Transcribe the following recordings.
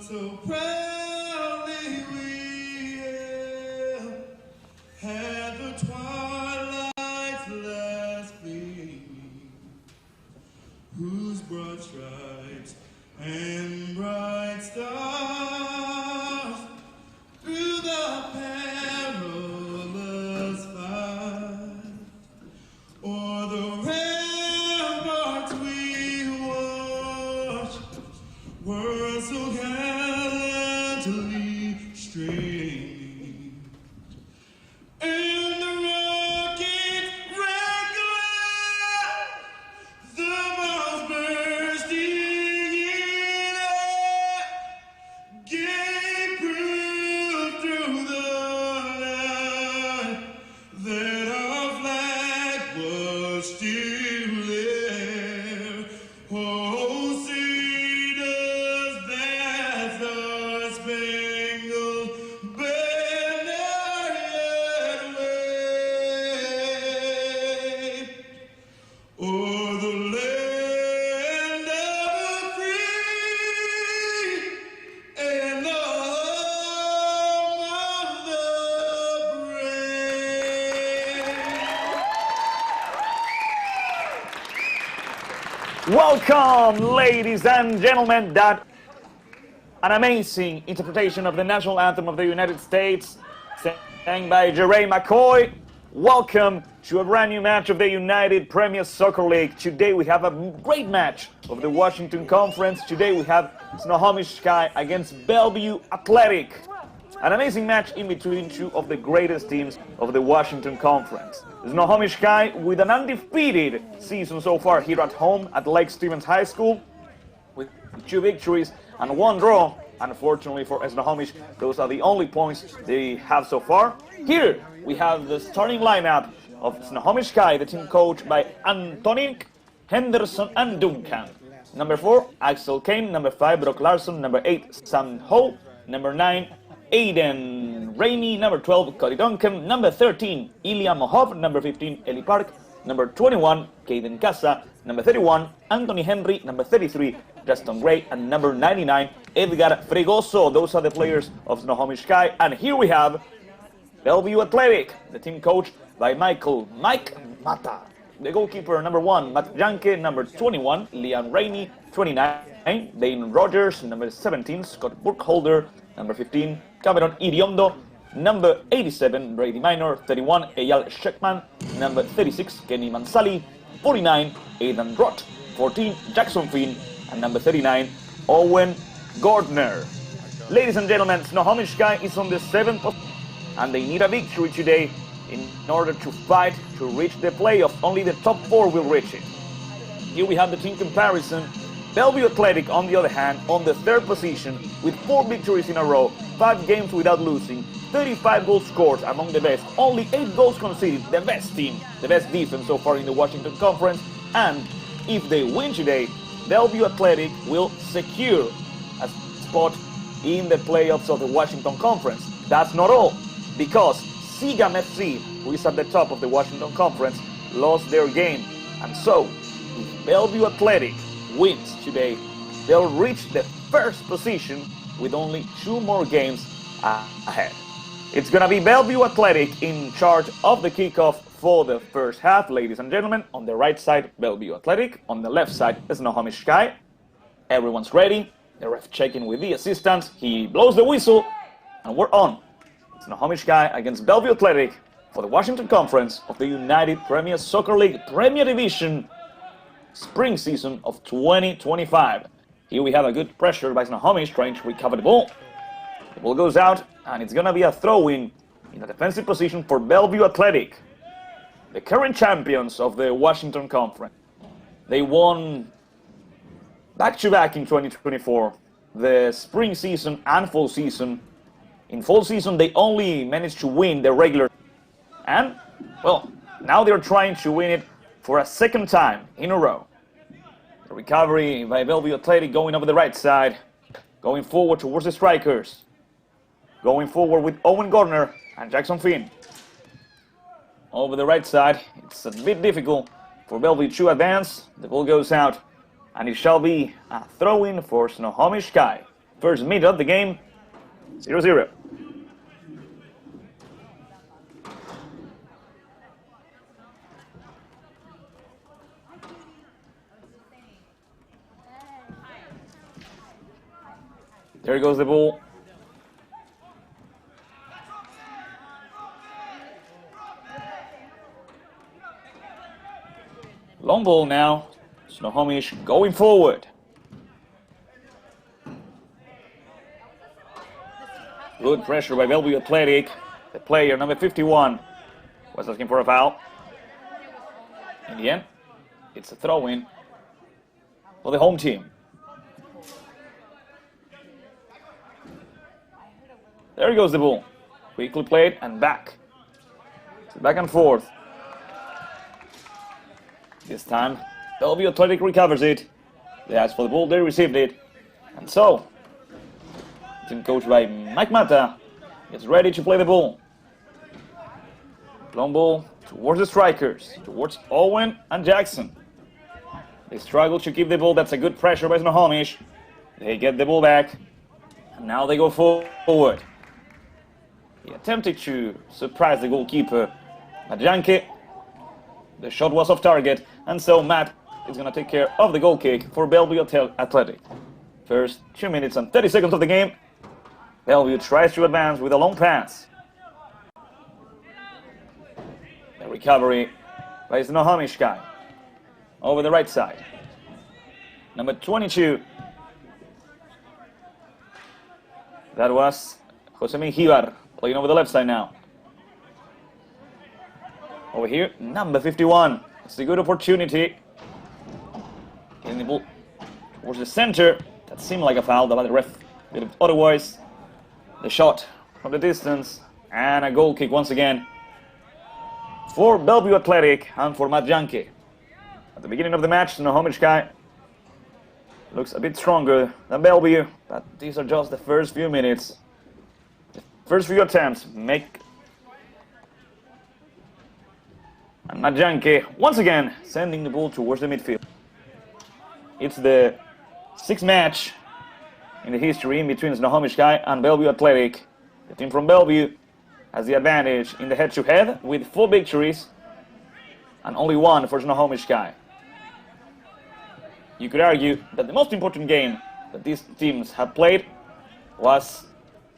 So proudly we had the twilight's last gleaming, whose broad stripes and bright stars through the perilous fight, o'er the ramparts we watched were so gallantly streaming, and the rocket red glare, the balls bursting in air, gave proof through the night that our flag was still there. Oh, say does that star-spangled banner yet wave o'er the land of the free and the home of the brave. Welcome, ladies and gentlemen. That an amazing interpretation of the national anthem of the United States, sang by Jerry McCoy. Welcome to a brand new match of the United Premier Soccer League. Today we have a great match of the Washington Conference. Today we have Snohomish Sky against Bellevue Athletic. An amazing match in between two of the greatest teams of the Washington Conference. Snohomish Sky with an undefeated season so far here at home at Lake Stevens High School, with 2 victories and 1 draw. Unfortunately for Snohomish, those are the only points they have so far. Here we have the starting lineup of Snohomish Sky, the team coached by Antonin, Henderson and Duncan. Number 4, Axel Kane. Number 5, Brock Larson. Number 8, Sam Ho. Number 9, Aiden Rainey. Number 12, Cody Duncan. Number 13, Ilya Mohov. Number 15, Eli Park. Number 21, Caden Casa. Number 31, Anthony Henry. Number 33, Justin Gray. And number 99, Edgar Fregoso. Those are the players of Snohomish Sky. And here we have Bellevue Athletic, the team coached by Mike Mata. The goalkeeper, number 1, Matt Janke. Number 21, Liam Rainey. 29, Dane Rogers. Number 17, Scott Burkholder. Number 15, Cameron Iriondo. Number 87, Brady Minor. 31, Eyal Sheckman. Number 36, Kenny Mansali. 49, Aidan Roth. 14, Jackson Finn. And number 39, Owen Gardner. Ladies and gentlemen, Snohomish Sky is on the 7th position, and they need a victory today in order to fight to reach the playoffs. Only the top 4 will reach it. Here we have the team comparison. Bellevue Athletic, on the other hand, on the 3rd position with 4 victories in a row, 5 games without losing, 35 goals scored, among the best, only 8 goals conceded, the best team, the best defense so far in the Washington Conference. And if they win today, Bellevue Athletic will secure a spot in the playoffs of the Washington Conference. That's not all, because Seagam FC, who is at the top of the Washington Conference, lost their game. And so, if Bellevue Athletic wins today, they'll reach the 1st position with only 2 more games ahead. It's gonna be Bellevue Athletic in charge of the kickoff for the first half, ladies and gentlemen. On the right side, Bellevue Athletic. On the left side, Snohomish Sky. Everyone's ready. The ref checking with the assistant. He blows the whistle, and we're on. Snohomish Sky against Bellevue Athletic for the Washington Conference of the United Premier Soccer League Premier Division spring season of 2025. Here we have a good pressure by Snohomish trying to recover the ball. The ball goes out, and it's gonna be a throw-in in a defensive position for Bellevue Athletic, the current champions of the Washington Conference. They won back-to-back in 2024, the spring season and fall season. In fall season, they only managed to win the regular, and, well, now they're trying to win it for a 2nd time in a row. The recovery by Bellevue Athletic going over the right side, going forward towards the strikers, going forward with Owen Gardner and Jackson Finn. Over the right side, it's a bit difficult for Bellevue to advance. The ball goes out, and it shall be a throw-in for Snohomish Sky. First minute of the game, 0-0. There goes the ball. Long ball now. Snohomish going forward. Good pressure by Bellevue Athletic. The player, number 51, was asking for a foul. In the end, it's a throw-in for the home team. There goes the ball. Quickly played and back. So back and forth. This time, Bellevue Athletic recovers it. They asked for the ball, they received it. And so, team coached by Mike Mata gets ready to play the ball. Long ball towards the strikers, towards Owen and Jackson. They struggle to keep the ball. That's a good pressure by Snohomish. They get the ball back. And now they go forward. He attempted to surprise the goalkeeper, Majanke. The shot was off target, and so Matt is going to take care of the goal kick for Bellevue Athletic. First 2 minutes and 30 seconds of the game. Bellevue tries to advance with a long pass. The recovery by Snohomish guy over the right side. Number 22. That was Jose Menjivar playing over the left side now. Over here, number 51. It's a good opportunity. Getting the ball towards the center. That seemed like a foul, but the ref did it otherwise. The shot from the distance, and a goal kick once again for Bellevue Athletic and for Matt Janke. At the beginning of the match, Snohomish guy looks a bit stronger than Bellevue, but these are just the first few minutes. The first few attempts make. And Matt Janke once again sending the ball towards the midfield. It's the sixth match in the history in between Snohomish guy and Bellevue Athletic. The team from Bellevue has the advantage in the head-to-head with 4 victories and only 1 for Snohomish guy. You could argue that the most important game that these teams have played was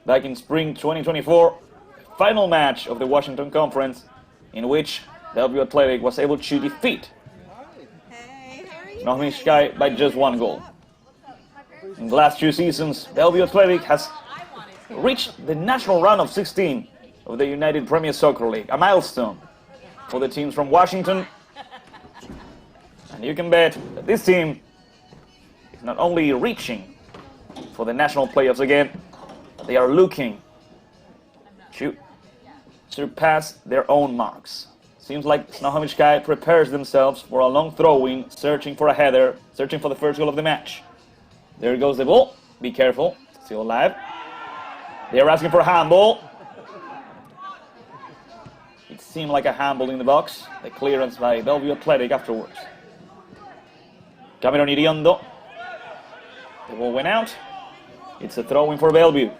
back in spring 2024, the final match of the Washington Conference, in which Bellevue Athletic was able to defeat Snohomish guy by just 1 goal. In the last 2 seasons, Bellevue Athletic has reached the national round of 16 of the United Premier Soccer League, a milestone for the teams from Washington. And you can bet that this team is not only reaching for the national playoffs again, but they are looking to surpass their own marks. Seems like Snohomish guy prepares themselves for a long throw-in, searching for a header, searching for the first goal of the match. There goes the ball. Be careful. Still alive. They are asking for a handball. It seemed like a handball in the box. The clearance by Bellevue Athletic afterwards. Cameron Iriondo. The ball went out. It's a throw-in for Bellevue.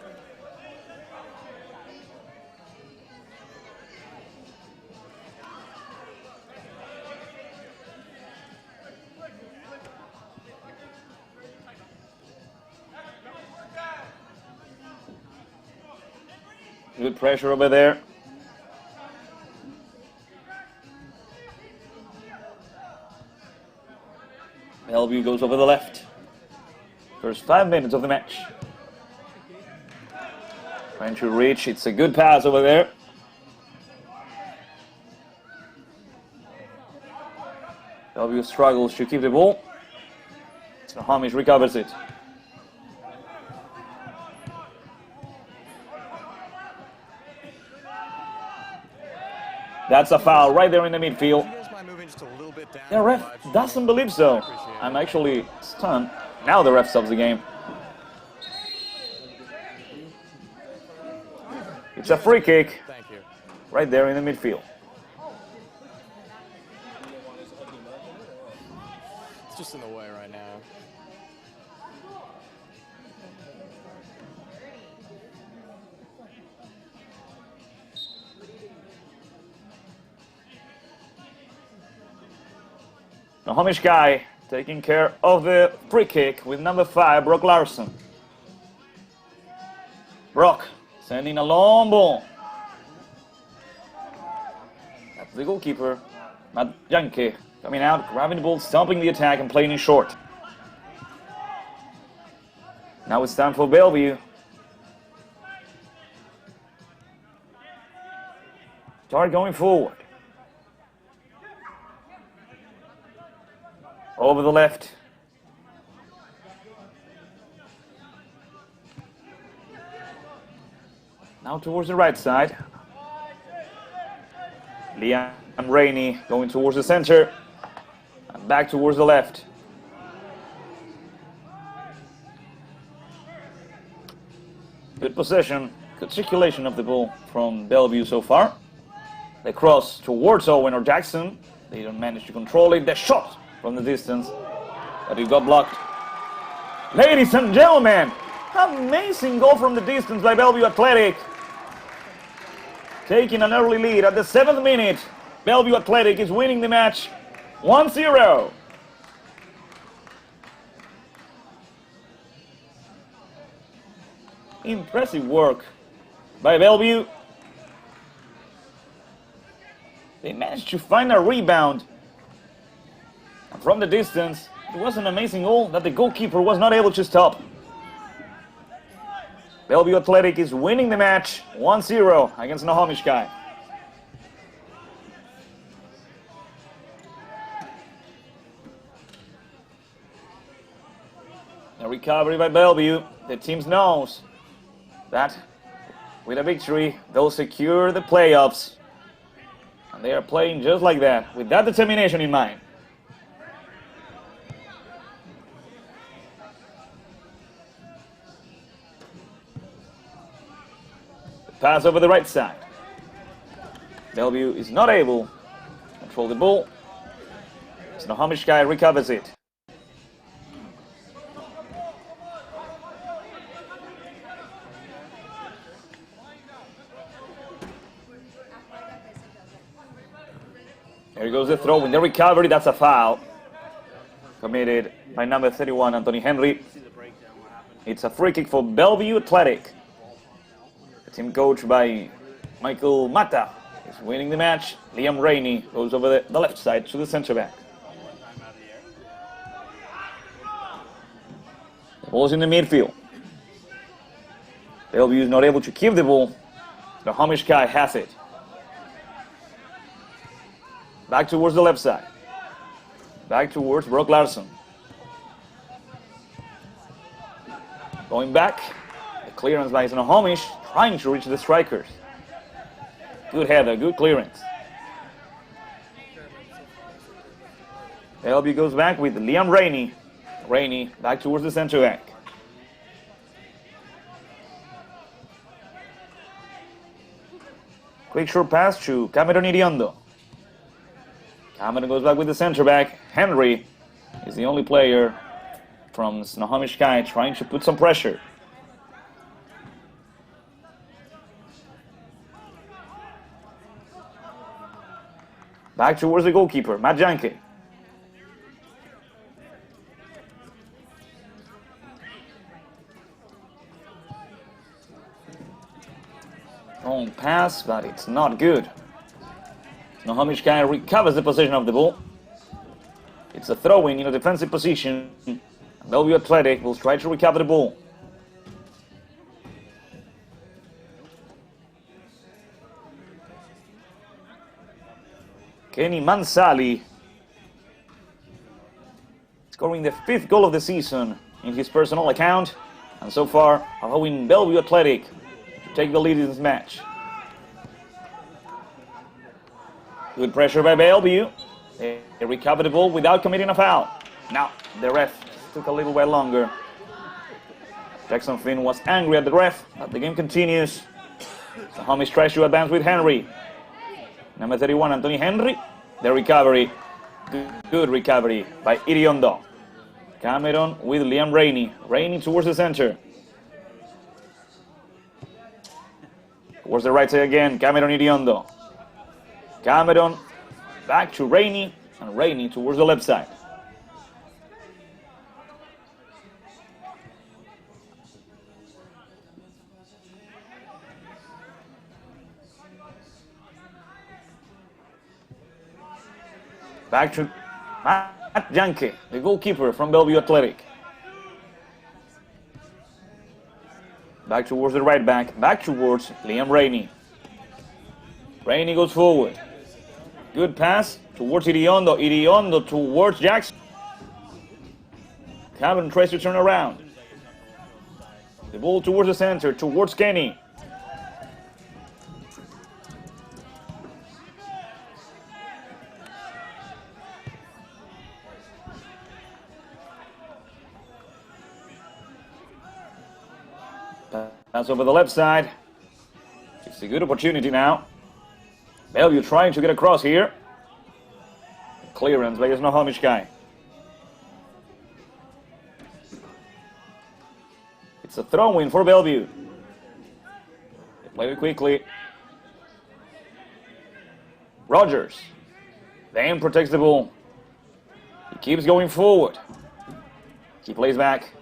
Good pressure over there. Bellevue goes over the left. First 5 minutes of the match. Trying to reach. It's a good pass over there. Bellevue struggles to keep the ball. Snohomish recovers it. That's a foul right there in the midfield. The ref doesn't believe so. I'm actually stunned. Now the ref stops the game. It's a free kick right there in the midfield. It's just in the way right now. Snohomish guy taking care of the free kick with number 5, Brock Larson. Brock sending a long ball. That's the goalkeeper, Matt Janke, coming out, grabbing the ball, stopping the attack and playing it short. Now it's time for Bellevue. Start going forward. Over the left. Now towards the right side. Liam Rainey going towards the center. And back towards the left. Good possession, good circulation of the ball from Bellevue so far. They cross towards Owen or Jackson. They don't manage to control it. The shot from the distance, but it got blocked. Ladies and gentlemen, amazing goal from the distance by Bellevue Athletic. Taking an early lead at the 7th minute. Bellevue Athletic is winning the match 1-0. Impressive work by Bellevue. They managed to find a rebound. And from the distance, it was an amazing goal that the goalkeeper was not able to stop. Bellevue Athletic is winning the match 1-0 against Snohomish guy. A recovery by Bellevue. The team knows that with a victory, they'll secure the playoffs. And they are playing just like that, with that determination in mind. The pass over the right side. Bellevue is not able to control the ball. Snohomish guy recovers it. There goes the throw in the recovery. That's a foul committed by number 31, Anthony Henry. It's a free kick for Bellevue Athletic. The team coached by Michael Mata is winning the match. Liam Rainey goes over the left side to the center back. The ball's in the midfield. Bellevue is not able to keep the ball. The Snohomish guy has it. Back towards the left side. Back towards Brock Larson. Going back. The clearance by Snohomish, trying to reach the strikers. Good header, good clearance. Bellevue goes back with Liam Rainey. Rainey back towards the center back. Quick short pass to Cameron Iriondo. Cameron goes back with the center back. Henry is the only player from Snohomish guy trying to put some pressure. Back towards the goalkeeper, Matt Janke. Long pass, but it's not good. Snohomish guy recovers the possession of the ball. It's a throw-in in a defensive position. Bellevue Athletic will try to recover the ball. Kenny Mansali scoring the 5th goal of the season in his personal account, and so far allowing Bellevue Athletic to take the lead in this match. Good pressure by Bellevue. They recovered the ball without committing a foul. Now, the ref took a little while longer. Jackson Finn was angry at the ref, but the game continues. Snohomish tries to advance with Henry. Number 31, Anthony Henry. The recovery. Good recovery by Iriondo. Cameron with Liam Rainey. Rainey towards the center. Towards the right side again, Cameron Iriondo. Cameron back to Rainey, and Rainey towards the left side. Back to Matt Janke, the goalkeeper from Bellevue Athletic. Back towards the right back, back towards Liam Rainey. Rainey goes forward. Good pass towards Iriondo. Iriondo towards Jackson. Calvin tries to turn around. The ball towards the center, towards Kenny. Pass over the left side. It's a good opportunity now. Bellevue trying to get across here. Clearance by the Snohomish guy. It's a throw-in for Bellevue. They play it quickly. Rogers. Then protects the ball. He keeps going forward. He plays back.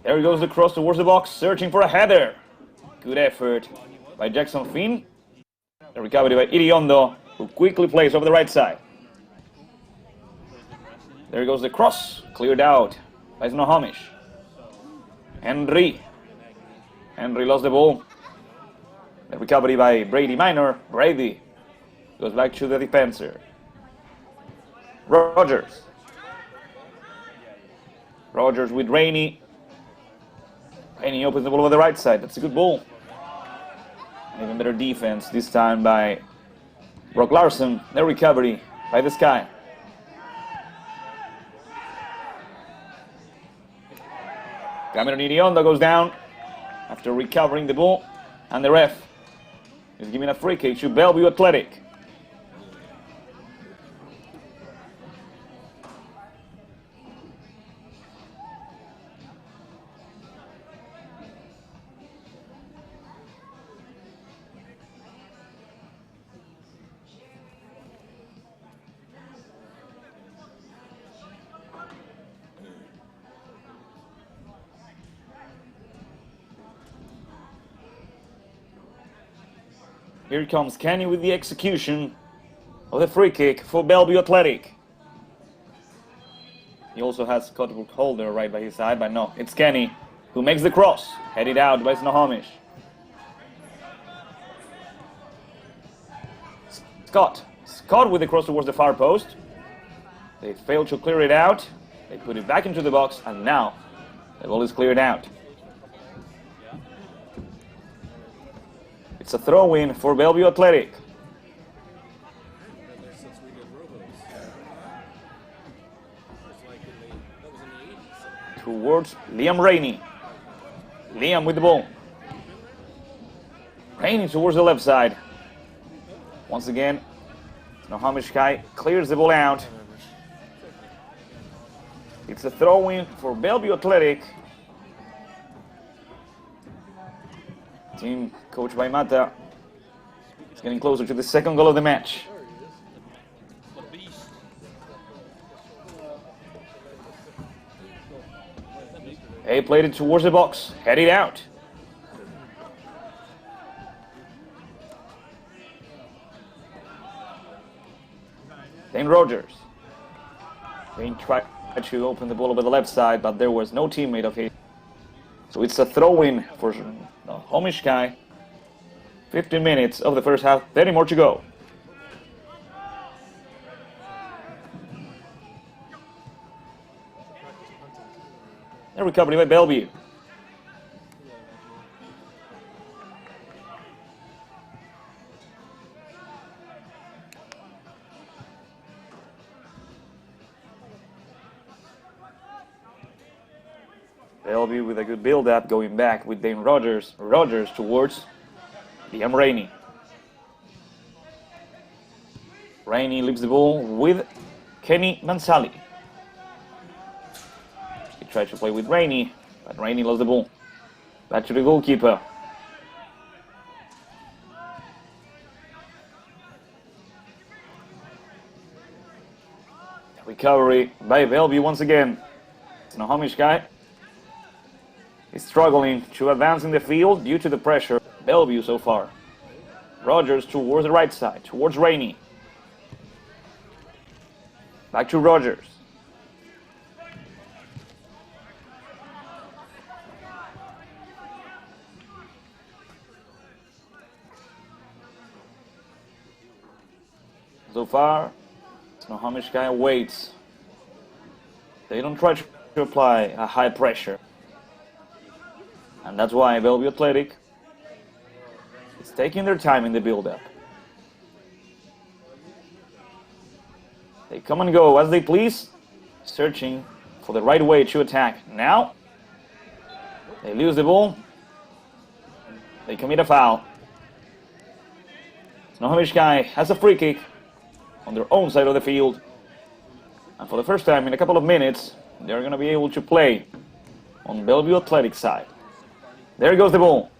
There he goes the cross towards the box, searching for a header. Good effort by Jackson Finn. The recovery by Iriondo, who quickly plays over the right side. There goes the cross, cleared out by Snohomish. Henry lost the ball. The recovery by Brady Minor. Brady goes back to the defender. Rogers with Rainey. Rainey opens the ball over the right side. That's a good ball. Even better defense this time by Brock Larson. The recovery by this guy. Cameron Iriondo goes down after recovering the ball, and the ref is giving a free kick to Bellevue Athletic. Here comes Kenny with the execution of the free kick for Bellevue Athletic. He also has Cotterbook Holder right by his side, but no, it's Kenny who makes the cross, headed out by Snohomish. Scott with the cross towards the far post. They fail to clear it out. They put it back into the box, and now the ball is cleared out. It's a throw-in for Bellevue Athletic. Towards Liam Rainey. Liam with the ball. Rainey towards the left side. Once again, Snohomish guy clears the ball out. It's a throw-in for Bellevue Athletic. Team coached by Mata is getting closer to the second goal of the match. They played it towards the box, headed out. Then Rogers. They tried to open the ball over the left side, but there was no teammate of his. So it's a throw-in for the Homish guy. 15 minutes of the first half, 30 more to go. The recovery by Bellevue. Bellevue with a good build-up, going back with Dane Rogers. Rogers towards Liam Rainey. Rainey leaves the ball with Kenny Mansali. He tried to play with Rainey, but Rainey lost the ball. Back to the goalkeeper. Recovery by Bellevue once again. Snohomish guy is struggling to advance in the field due to the pressure. Bellevue so far. Rogers towards the right side, towards Rainey. Back to Rogers. So far, Snohomish guy waits. They don't try to apply a high pressure. And that's why Bellevue Athletic is taking their time in the build-up. They come and go as they please, searching for the right way to attack. Now, they lose the ball. They commit a foul. Snohomish guy has a free kick on their own side of the field. And for the first time in a couple of minutes, they're going to be able to play on Bellevue Athletic side. There goes the ball.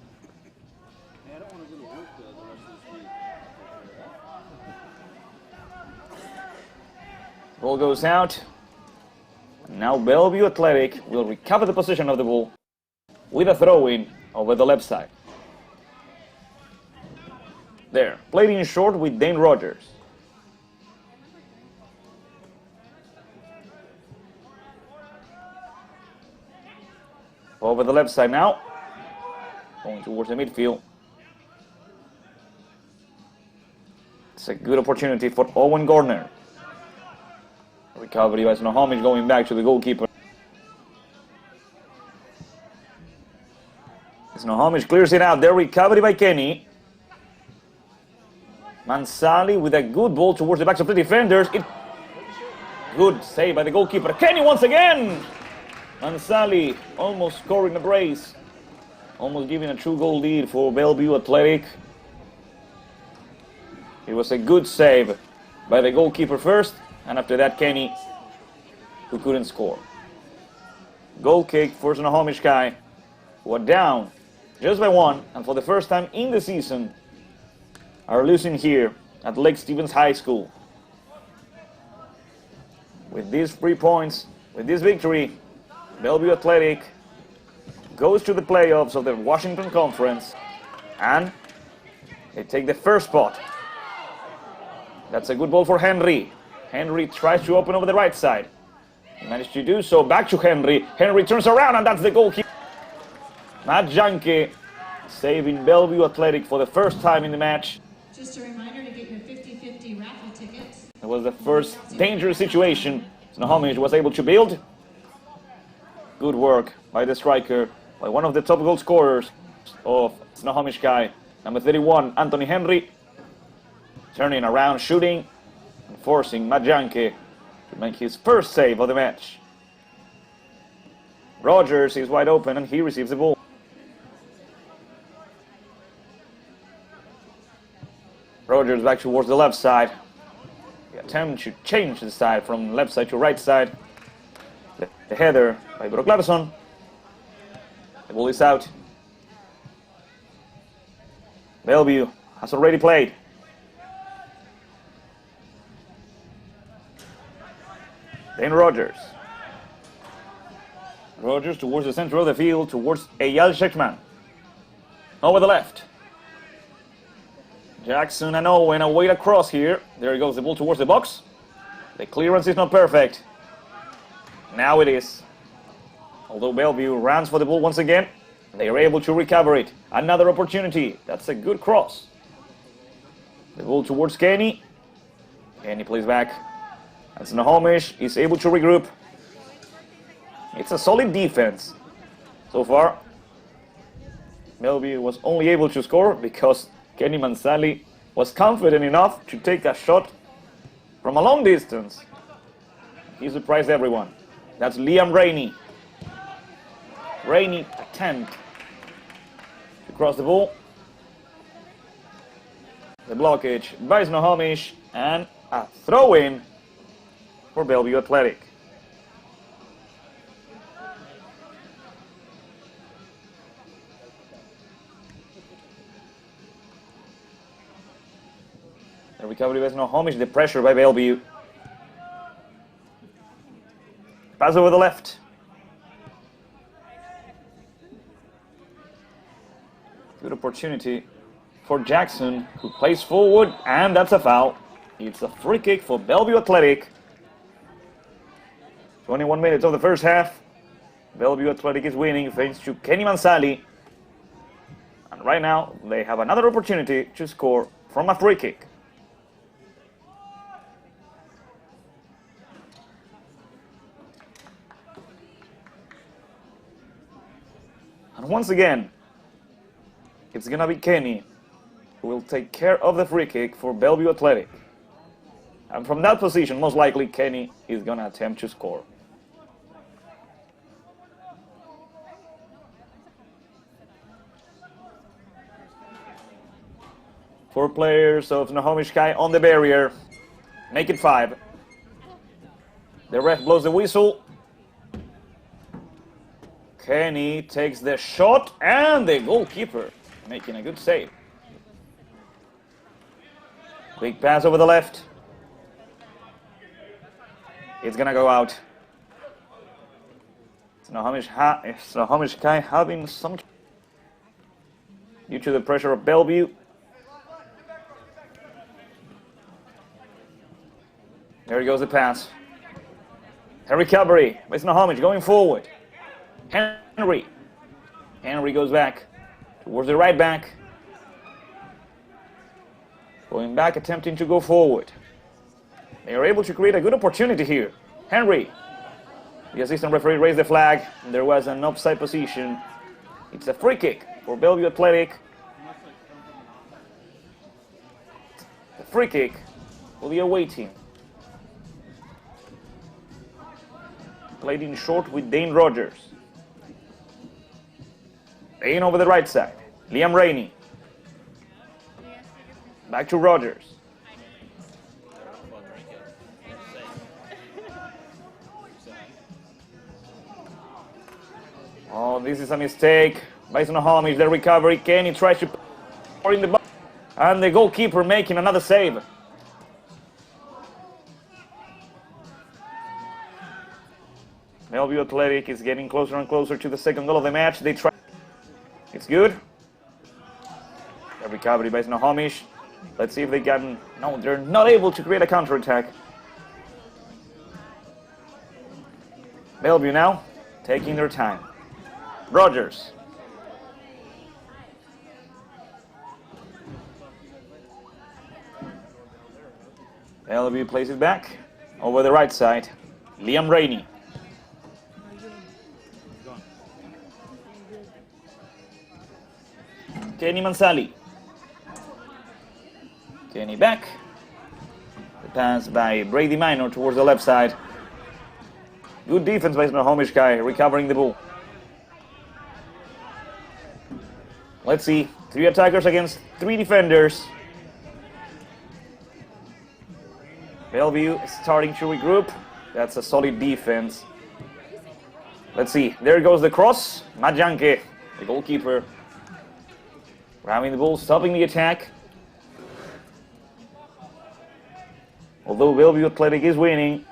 Ball goes out. Now Bellevue Athletic will recover the position of the ball with a throw-in over the left side. There, played in short with Dane Rogers. Over the left side now, going towards the midfield. It's a good opportunity for Owen Gardner. Recovery by Snohomish going back to the goalkeeper. Snohomish clears it out. There, recovery by Kenny. Mansali with a good ball towards the backs of the defenders. Good save by the goalkeeper. Kenny once again. Mansali almost scoring a brace. Almost giving a 2-goal lead for Bellevue Athletic. It was a good save by the goalkeeper first, and after that Kenny, who couldn't score. Goal kick for Snohomish guy, who are down just by 1, and for the first time in the season are losing here at Lake Stevens High School. With these 3 points, with this victory, Bellevue Athletic goes to the playoffs of the Washington Conference, and they take the first spot. That's a good ball for Henry. Henry tries to open over the right side. He managed to do so. Back to Henry. Henry turns around, and that's the goalkeeper. Matt Janke saving Bellevue Athletic for the first time in the match. Just a reminder to get your 50-50 raffle tickets. It was the first dangerous situation Snohomish was able to build. Good work by the striker, by one of the top goal scorers of Snohomish guy, number 31, Anthony Henry. Turning around, shooting, and forcing Matt Janke to make his first save of the match. Rogers is wide open and he receives the ball. Rogers back towards the left side. The attempt to change the side from left side to right side. The header by Brock Larson. The ball is out. Bellevue has already played. Then Rogers. Rogers towards the center of the field, towards Eyal Shekman. Over the left. Jackson and Owen away across here. There goes the ball towards the box. The clearance is not perfect. Now it is. Although Bellevue runs for the ball once again, they are able to recover it. Another opportunity. That's a good cross. The ball towards Kenny. Kenny plays back. And Snohomish is able to regroup. It's a solid defense. So far, Bellevue was only able to score because Kenny Mansali was confident enough to take a shot from a long distance. He surprised everyone. That's Liam Rainey. Rainey attempt to cross the ball. The blockage by Snohomish and a throw-in for Bellevue Athletic. The recovery by Snohomish, the pressure by Bellevue. Pass over the left. Good opportunity for Jackson, who plays forward, and that's a foul. It's a free kick for Bellevue Athletic. 21 minutes of the first half. Bellevue Athletic is winning thanks to Kenny Mansali. And right now, they have another opportunity to score from a free kick. And once again, it's gonna be Kenny who will take care of the free kick for Bellevue Athletic. And from that position, most likely, Kenny is gonna attempt to score. Four players of Snohomish Sky on the barrier. Make it 5. The ref blows the whistle. Kenny takes the shot, and the goalkeeper making a good save. Quick pass over the left. It's gonna go out. Snohomish Sky having some due to the pressure of Bellevue. There goes the pass. A recovery by Snohomish going forward. Henry goes back towards the right back. Going back, attempting to go forward. They are able to create a good opportunity here. Henry. The assistant referee raised the flag. There was an offside position. It's a free kick for Bellevue Athletic. The free kick for the away team. Played in short with Dane Rogers. Dane over the right side. Liam Rainey. Back to Rogers. Oh, this is a mistake by Snohomish. The recovery. Kenny tries to pour in the box. And the goalkeeper making another save. Bellevue Athletic is getting closer and closer to the second goal of the match. They try. It's good. The recovery by Snohomish. Let's see if they can. No, they're not able to create a counterattack. Bellevue now taking their time. Rogers. Bellevue plays it back over the right side. Liam Rainey. Kenny Mansali. Kenny back. The pass by Brady Minor towards the left side. Good defense by Snohomish Sky, recovering the ball. Let's see. 3 attackers against 3 defenders. Bellevue is starting to regroup. That's a solid defense. Let's see. There goes the cross. Matt Janke, the goalkeeper, grabbing the ball, stopping the attack. Although Bellevue Athletic is winning,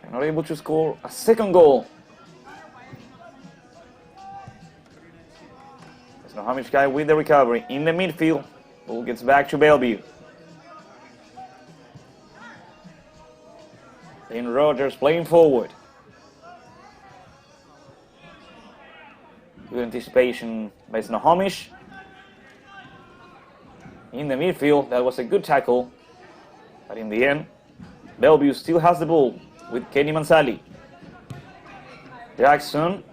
they're not able to score a second goal. Snohomish Sky with the recovery in the midfield. Ball gets back to Bellevue. Then Rogers playing forward. Good anticipation by Snohomish. In the midfield, that was a good tackle. But in the end, Bellevue still has the ball with Kenny Mansali. Jackson,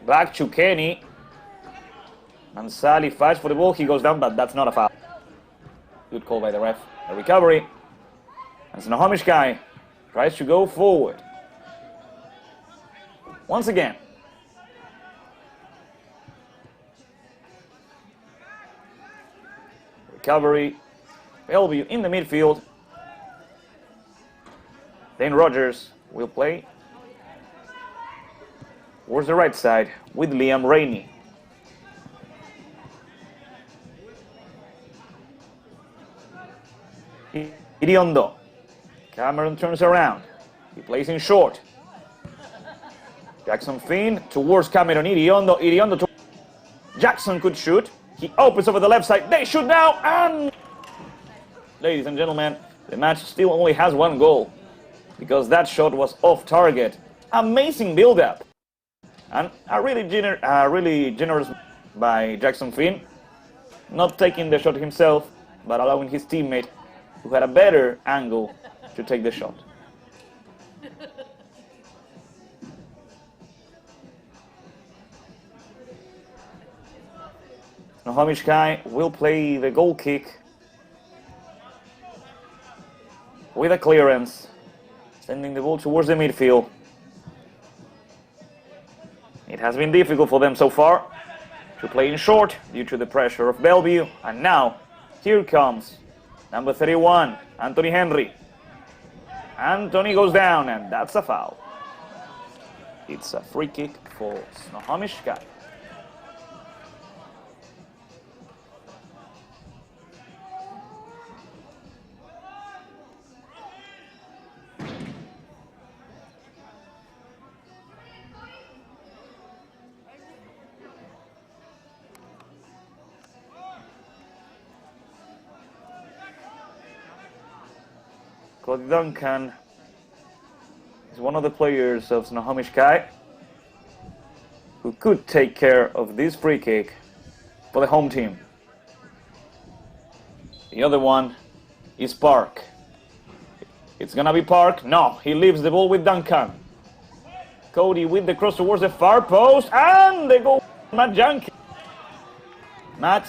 back to Kenny. Mansali fights for the ball, he goes down, but that's not a foul. Good call by the ref. A recovery. And Snohomish Sky tries to go forward. Once again. Recovery. Bellevue in the midfield. Then Rogers will play towards the right side with Liam Rainey. Iriondo. Cameron turns around. He plays in short. Jackson Finn towards Cameron Iriondo. Iriondo to Jackson could shoot. He opens over the left side. They shoot now, and ladies and gentlemen, the match still only has one goal because that shot was off target. Amazing build-up, and really generous by Jackson Finn, not taking the shot himself, but allowing his teammate, who had a better angle, to take the shot. Snohomish Kai will play the goal kick with a clearance, sending the ball towards the midfield. It has been difficult for them so far to play in short due to the pressure of Bellevue, and now here comes number 31, Anthony Henry. Anthony goes down, and that's a foul. It's a free kick for Snohomish Kai. Cody Duncan is one of the players of Snohomish Kai who could take care of this free kick for the home team. The other one is Park. It's gonna be Park. No, he leaves the ball with Duncan. Cody with the cross towards the far post, and the goal, Matt Janke. Matt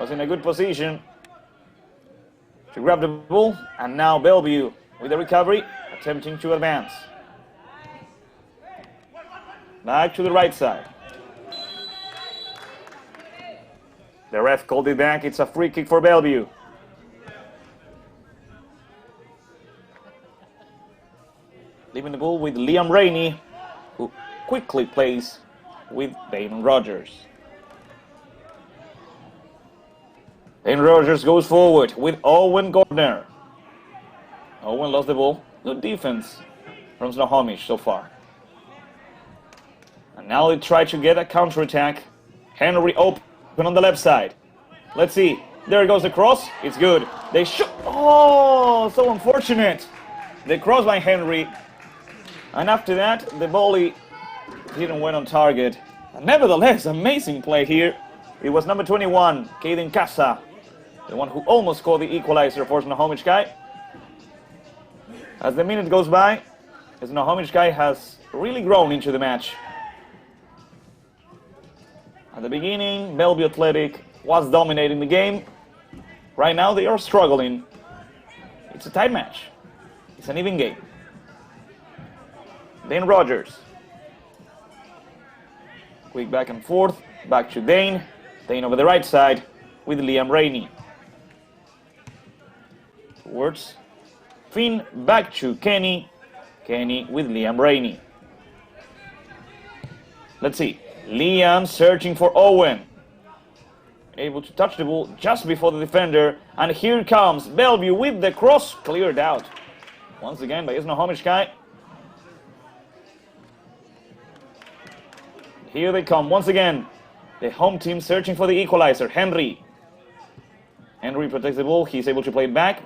was in a good position to grab the ball, and now Bellevue with the recovery, attempting to advance. Back to the right side. The ref called it back. It's a free kick for Bellevue. Leaving the ball with Liam Rainey, who quickly plays with Dane Rogers. Dane Rogers goes forward with Owen Gardner. Owen lost the ball. Good defense from Snohomish so far. And now they try to get a counter-attack. Henry open on the left side. Let's see. There goes the cross. It's good. They shoot. Oh, so unfortunate. The cross by Henry. And after that, the volley didn't went on target. And nevertheless, amazing play here. It was number 21, Caden Casa, the one who almost scored the equalizer for Snohomish Kai. As the minute goes by, Snohomish Kai has really grown into the match. At the beginning, Bellevue Athletic was dominating the game. Right now, they are struggling. It's a tight match. It's an even game. Dane Rogers. Quick back and forth. Back to Dane. Dane over the right side with Liam Rainey. Towards Finn. Back to Kenny. Kenny with Liam Rainey. Let's see. Liam searching for Owen. Able to touch the ball just before the defender. And here comes Bellevue with the cross. Cleared out. Once again by Snohomish Kai. Here they come once again. The home team searching for the equalizer. Henry. Henry protects the ball. He's able to play it back.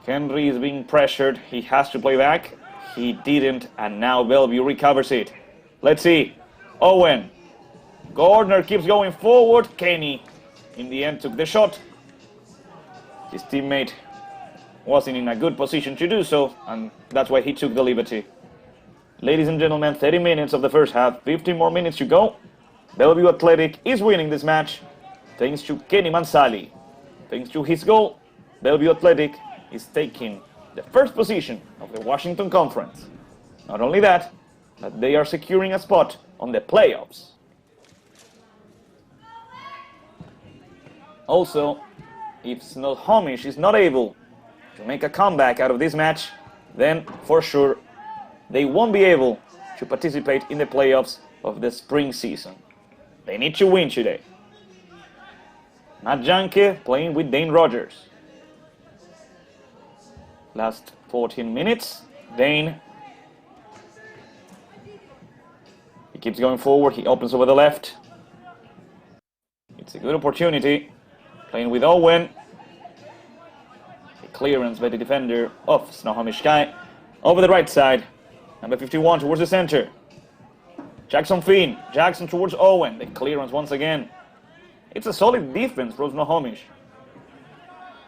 Henry is being pressured. He has to play back. He didn't, and now Bellevue recovers it. Let's see. Owen. Gardner keeps going forward. Kenny, in the end, took the shot. His teammate wasn't in a good position to do so, and that's why he took the liberty. Ladies and gentlemen, 30 minutes of the first half, 15 more minutes to go. Bellevue Athletic is winning this match thanks to Kenny Mansali. Thanks to his goal, Bellevue Athletic is taking the first position of the Washington Conference. Not only that, but they are securing a spot on the playoffs. Also, if Snohomish is not able to make a comeback out of this match, then for sure they won't be able to participate in the playoffs of the spring season. They need to win today. Matt Janke playing with Dane Rogers. Last 14 minutes. Dane. He keeps going forward. He opens over the left. It's a good opportunity. Playing with Owen. A clearance by the defender of Snohomish Sky. Over the right side. Number 51 towards the center. Jackson Finn. Jackson towards Owen. The clearance once again. It's a solid defense for Snohomish.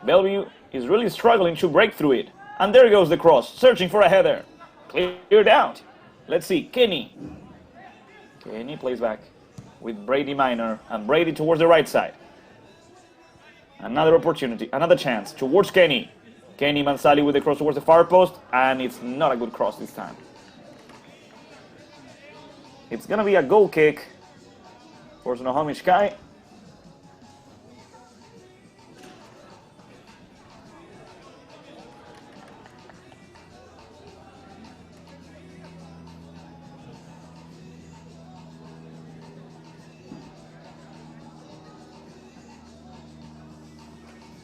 Bellevue is really struggling to break through it. And there goes the cross. Searching for a header. Cleared out. Let's see. Kenny. Kenny plays back with Brady Minor. And Brady towards the right side. Another opportunity. Another chance towards Kenny. Kenny Mansali with the cross towards the far post. And it's not a good cross this time. It's going to be a goal kick for Snohomish Sky.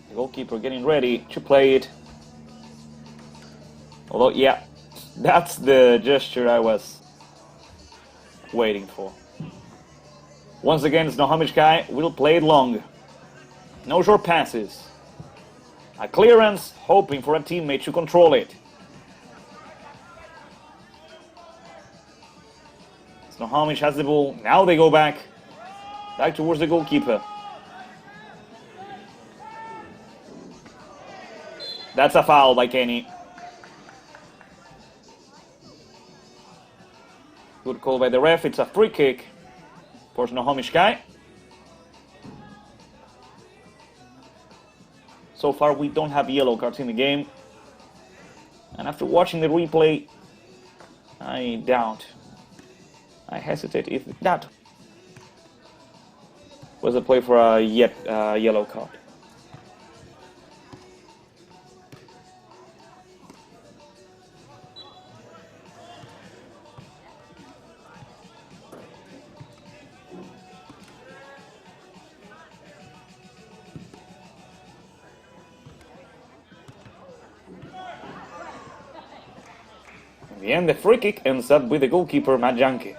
The goalkeeper getting ready to play it. Although, yeah, that's the gesture I was waiting for. Once again, Snohomish Sky will play it long. No short passes. A clearance, hoping for a teammate to control it. Snohomish has the ball. Now they go back towards the goalkeeper. That's a foul by Kenny. Good call by the ref. It's a free kick for Snohomish Sky. So far, we don't have yellow cards in the game. And after watching the replay, I hesitate if that was a play for a yellow card. In the end, the free kick ends up with the goalkeeper, Matt Janke.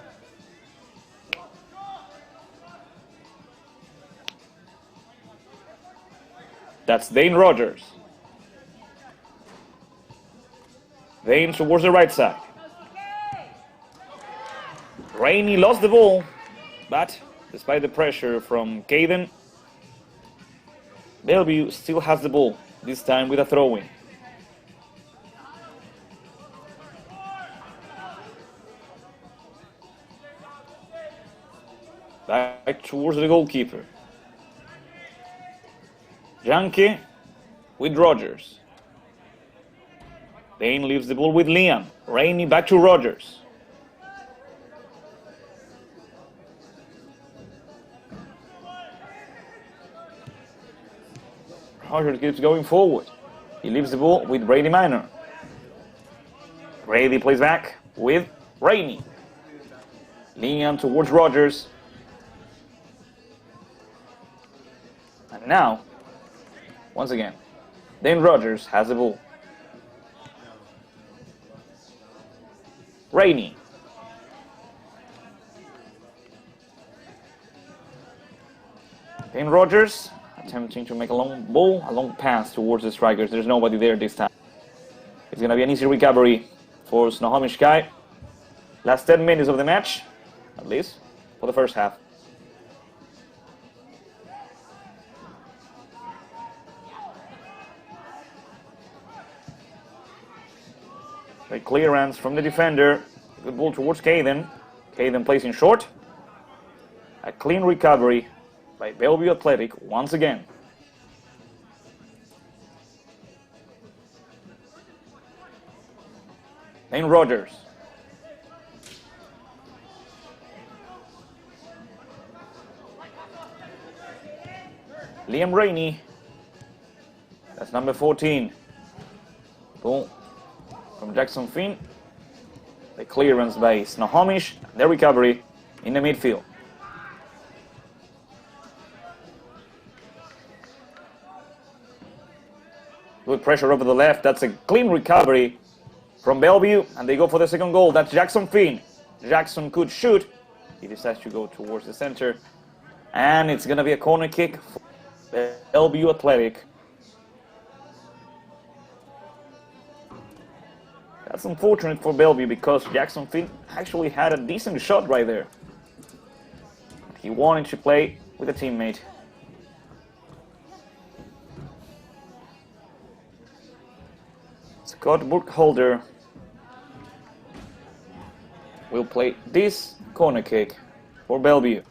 That's Dane Rogers. Dane towards the right side. Rainey lost the ball, but despite the pressure from Caden, Bellevue still has the ball, this time with a throw-in. Back towards the goalkeeper. Janke with Rogers. Dane leaves the ball with Liam. Rainey back to Rogers. Rogers keeps going forward. He leaves the ball with Brady Minor. Brady plays back with Rainey. Liam towards Rogers. And now, once again, Dane Rogers has the ball. Rainey. Dane Rogers attempting to make a long pass towards the strikers. There's nobody there this time. It's going to be an easy recovery for Snohomish Sky. Last 10 minutes of the match, at least, for the first half. A clearance from the defender. Good ball towards Caden. Caden plays in short. A clean recovery by Bellevue Athletic once again. Dane Rogers. Liam Rainey. That's number 14. Ball from Jackson Finn. The clearance by Snohomish. The recovery in the midfield. Good pressure over the left. That's a clean recovery from Bellevue. And they go for the second goal. That's Jackson Finn. Jackson could shoot. He decides to go towards the center. And it's going to be a corner kick for Bellevue Athletic. That's unfortunate for Bellevue because Jackson Finn actually had a decent shot right there. He wanted to play with a teammate. Scott Burkholder will play this corner kick for Bellevue.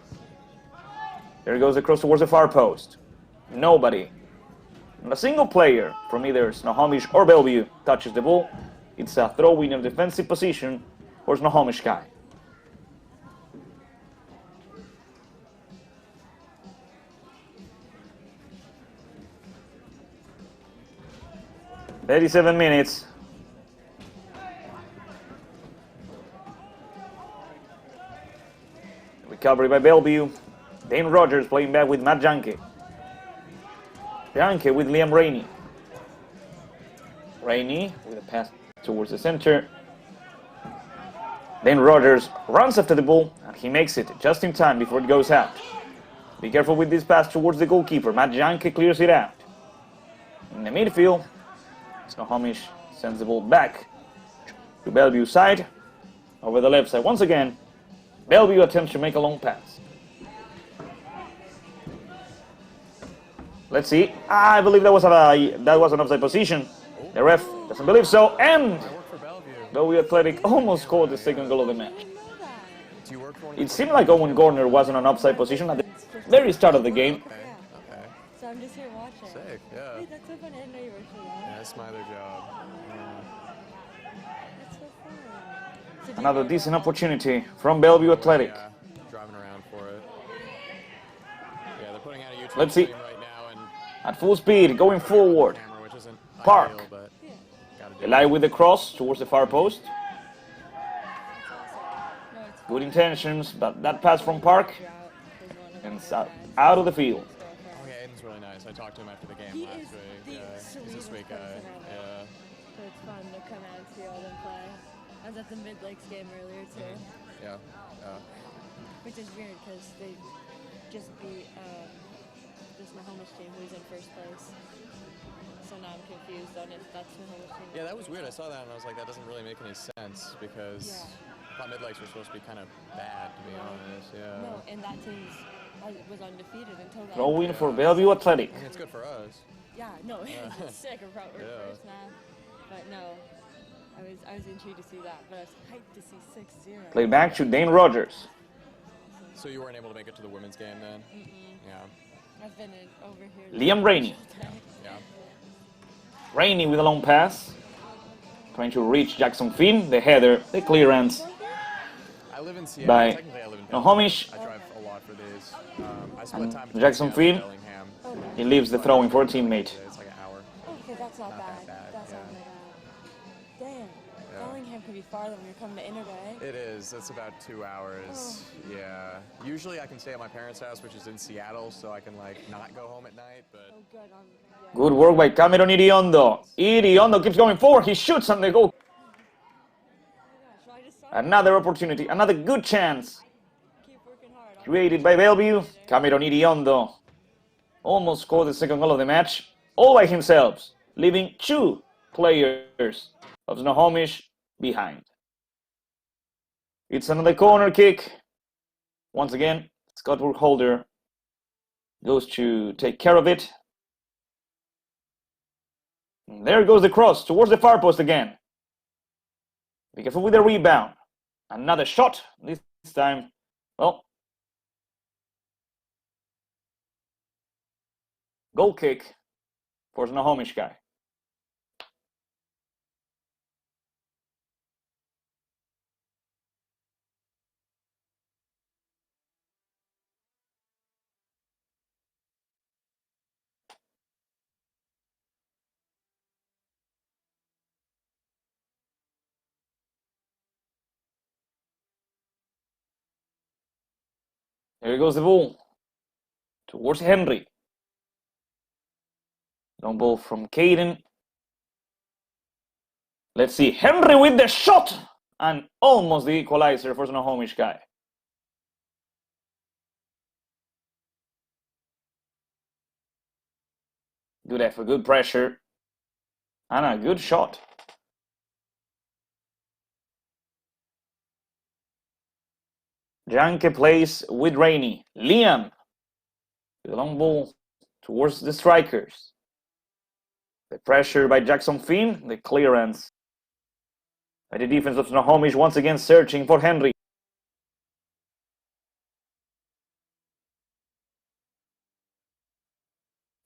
There he goes across towards the far post. Nobody, not a single player from either Snohomish or Bellevue touches the ball. It's a throw in a defensive position for Snohomish guy. "37 minutes. Recovery by Bellevue. Dane Rogers playing back with Matt Janke. Janke with Liam Rainey. Rainey with a pass towards the center. Then Rogers runs after the ball and he makes it just in time before it goes out. Be careful with this pass towards the goalkeeper. Matt Janke clears it out. In the midfield, Snohomish sends the ball back to Bellevue side. Over the left side once again. Bellevue attempts to make a long pass. Let's see. I believe that was an offside position. The ref doesn't believe so, and Bellevue Athletic almost scored the second goal of the match. It seemed like Owen Garner was in an offside position at the very start of the game. Okay. So I'm just here watching. Sick, yeah. Wait, that's so fun. I didn't know you worked for that. Yeah, that's my other job. That's so fun. So do you Another go decent around? opportunity from Bellevue Athletic. Yeah, driving around for it. Yeah, they're putting out a YouTube Let's see. stream right now and At full speed, going forward. camera, which isn't Park. ideal, but gotta do Eli with the cross towards the far post. No, it's Good intentions, but that pass from Park drought is one of and the out of the field. Oh, yeah, Aiden's really nice. I talked to him after the game He last is week. the Yeah, he's a sweetest sweet guy. person ever. Yeah. So it's fun to come out and see all them play. I was at the Mid Lakes game earlier too, Yeah. which is weird because they just beat the Snohomish team who's in first place. So now I'm confused on if that's Snohomish team. Yeah, that was weird. I saw that and I was like, that doesn't really make any sense because I thought Mid-Lakes were supposed to be kind of bad, to be honest. Yeah. No, and that team was undefeated until that. Throw in for Bellevue Athletic. I mean, it's good for us. Yeah, no, it's sick. We're Yeah. first now. But no, I was intrigued to see that, but I was hyped to see 6-0. Play back to Dane Rogers. So you weren't able to make it to the women's game then? Yeah. I've been over here. Liam Rainey. Yeah. Rainey with a long pass. Trying to reach Jackson Finn. The header, the clearance I live in Seattle. by Technically, I live in Snohomish. I drive a lot for these. I split time between Jackson Seattle and Finn. Bellingham. Okay. He leaves the throw in for a teammate. It's like an hour. Okay, that's not, Not bad. that bad, That's yeah. not bad. Damn. Bellingham could be farther when you're coming to Inter Bay. It is. It's about 2 hours. Yeah. Usually I can stay at my parents' house, which is in Seattle, so I can like not go home at night. But Oh, good. Good work by Cameron Iriondo. Iriondo keeps going forward. He shoots on the goal. I just saw Another opportunity, another good chance keep working hard. created by Bellevue. Cameron Iriondo almost scored the second goal of the match all by himself, leaving two players of Snohomish behind. It's another corner kick. Once again, Scott Burkholder goes to take care of it. And there goes the cross towards the far post again. Be careful with the rebound. Another shot, this time, well, goal kick for Snohomish guy. There goes the ball towards Henry. Long ball from Caden. Let's see, Henry with the shot and almost the equalizer for Snohomish guy. Good effort, good pressure. And a good shot. Janke plays with Rainey. Liam. The long ball towards the strikers. The pressure by Jackson Finn. The clearance by the defense of Snohomish, once again searching for Henry.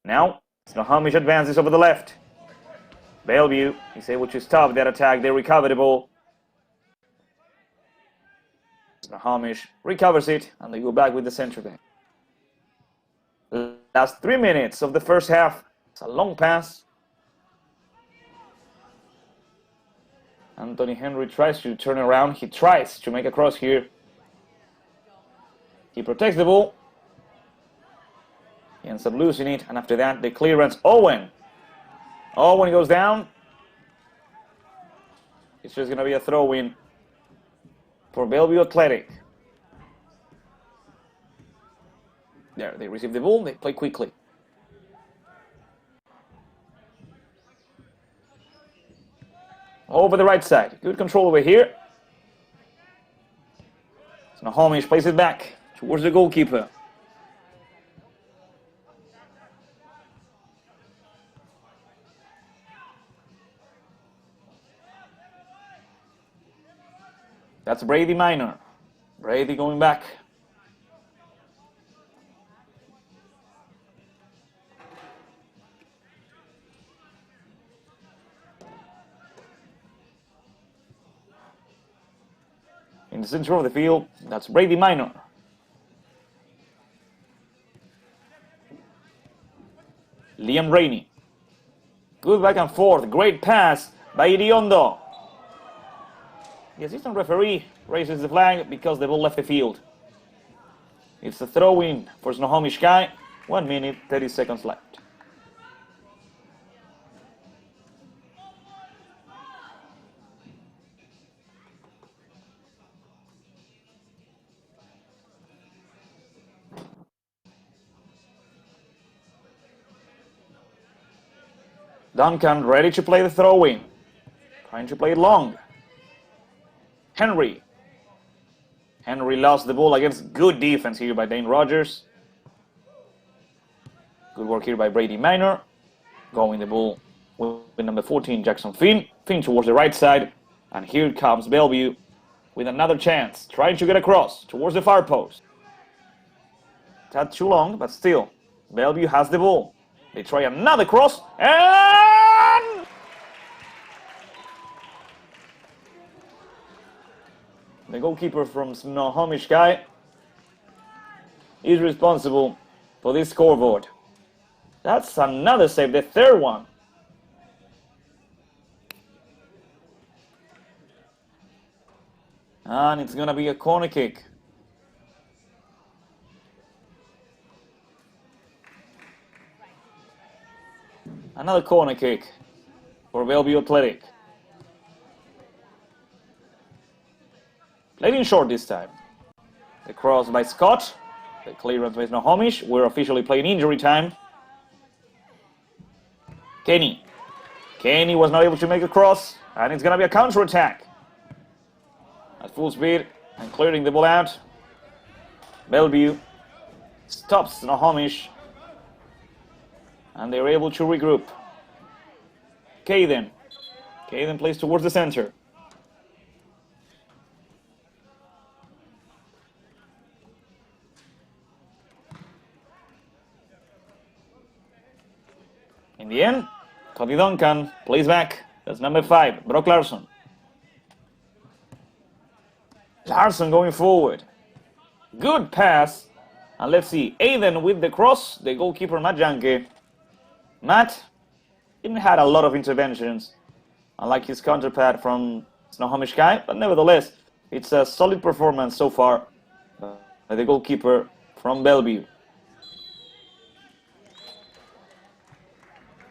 Now, Snohomish advances over the left. Bellevue is able to stop that attack. They recover the ball. Snohomish recovers it, and they go back with the center back. Last 3 minutes of the first half. It's a long pass. Anthony Henry tries to turn around. He tries to make a cross here. He protects the ball. He ends up losing it, and after that, the clearance. Owen goes down. It's just going to be a throw-in for Bellevue Athletic. There, they receive the ball. They play quickly. Over the right side. Good control over here. Snohomish plays it back towards the goalkeeper. That's Brady Minor. Brady going back. In the center of the field, that's Brady Minor. Liam Rainey. Good back and forth. Great pass by Iriondo. The assistant referee raises the flag because the ball left the field. It's a throw-in for Snohomish Sky. 1 minute, 30 seconds left. Duncan ready to play the throw-in. Trying to play it long. Henry lost the ball against good defense here by Dane Rogers. Good work here by Brady Minor. Going the ball with number 14, Jackson Finn. Finn towards the right side. And here comes Bellevue with another chance. Trying to get across towards the far post. Tad too long, but still. Bellevue has the ball. They try another cross. And the goalkeeper from Snohomish Sky is responsible for this scoreboard. That's another save, the third one. And it's going to be a corner kick. Another corner kick for Bellevue Athletic. Played in short this time. The cross by Scott. The clearance by Snohomish. We're officially playing injury time. Kenny was not able to make a cross. And it's going to be a counter-attack. At full speed and clearing the ball out. Bellevue stops Snohomish. And they're able to regroup. Caden plays towards the center. In the end, Cody Duncan plays back. That's number 5, Brock Larson. Larson going forward. Good pass. And let's see, Aiden with the cross, the goalkeeper Matt Janke. Matt didn't have a lot of interventions, unlike his counterpart from Snohomish Sky, but nevertheless, it's a solid performance so far by the goalkeeper from Bellevue.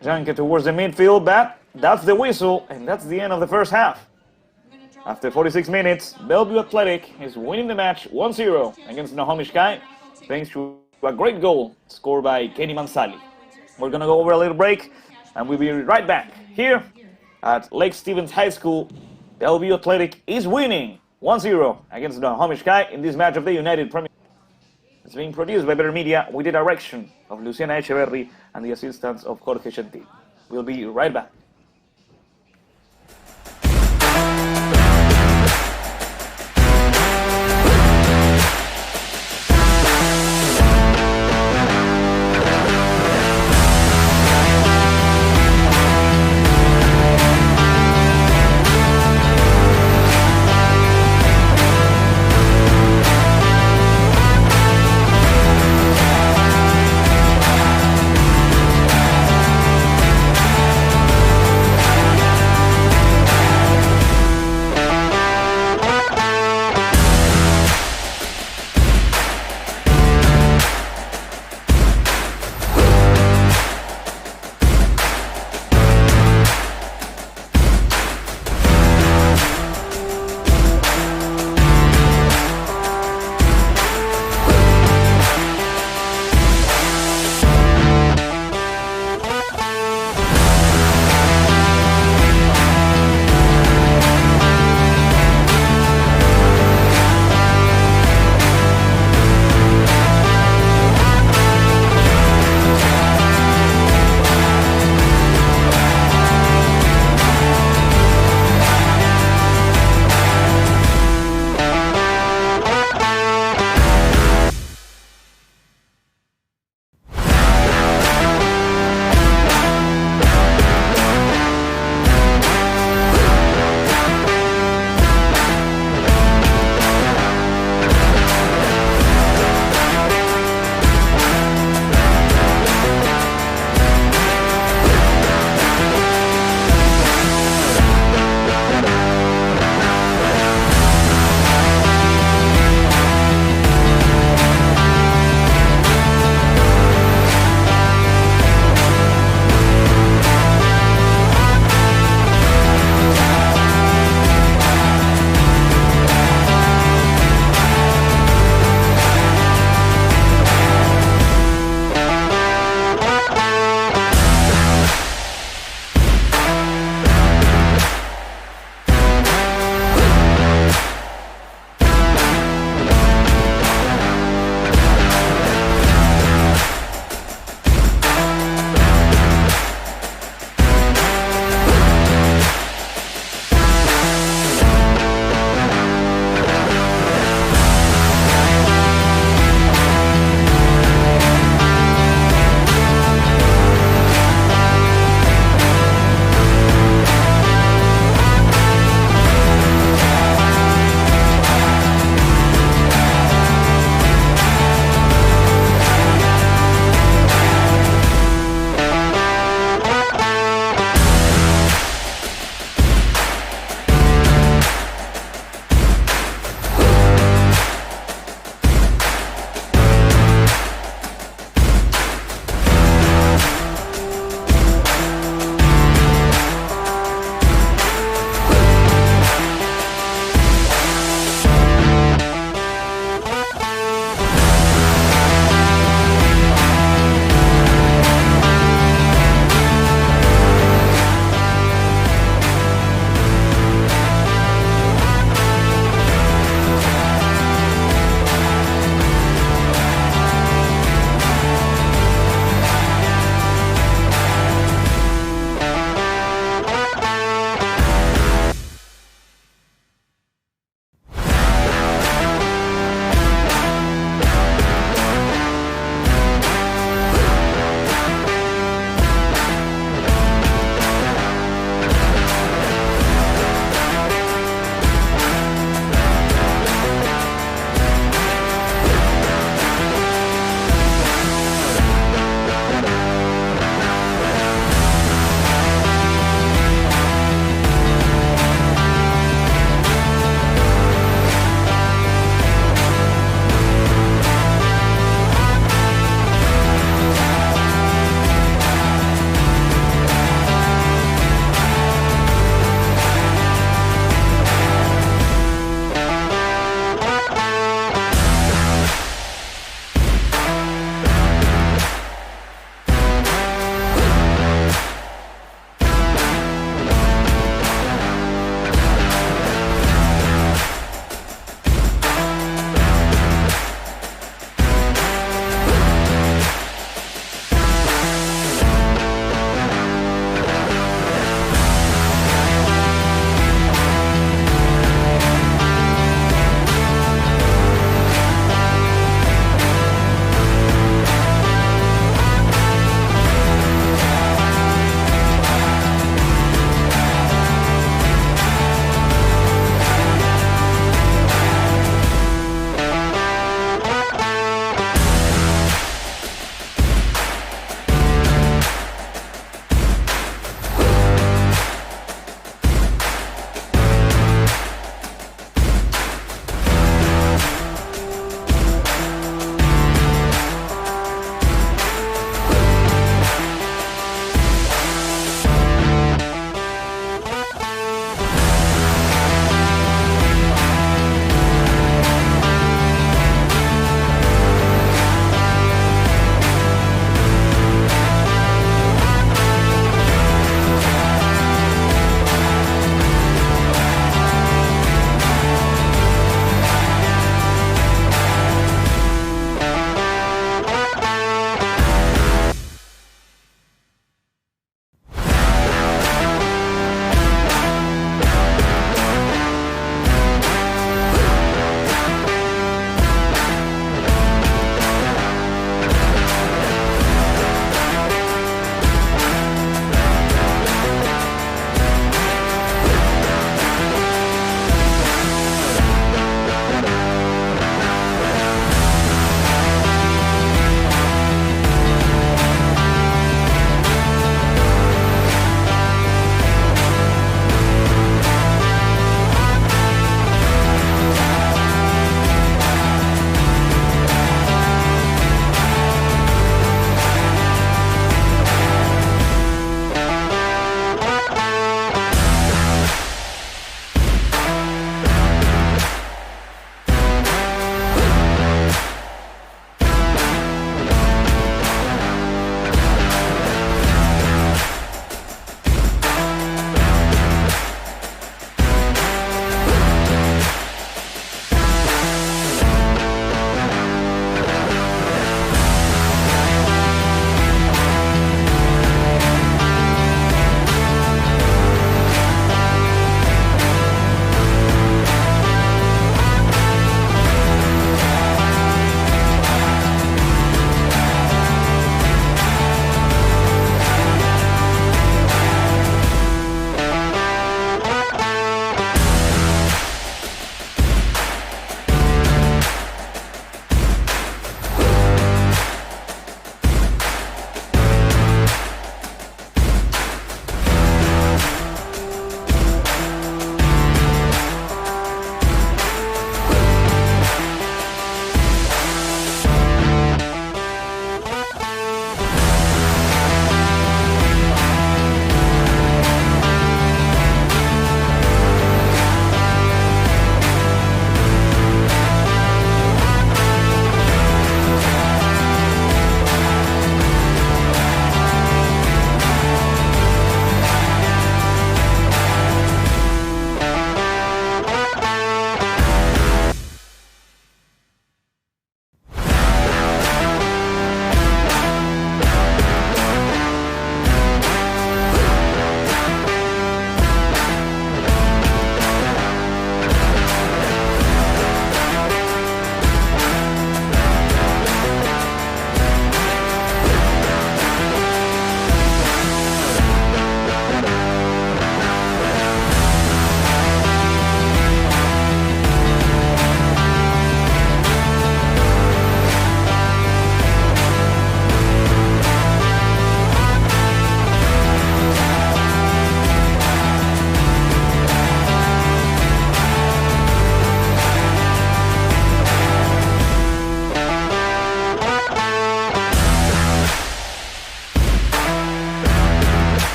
Janke towards the midfield, that's the whistle, and that's the end of the first half. After 46 minutes, Bellevue Athletic is winning the match 1-0 against Snohomish Sky, thanks to a great goal scored by Kenny Mansali. We're going to go over a little break, and we'll be right back here at Lake Stevens High School. Bellevue Athletic is winning 1-0 against the Snohomish in this match of the United Premier. It's being produced by Better Media with the direction of Luciana Echeverri and the assistance of Jorge Gentil. We'll be right back.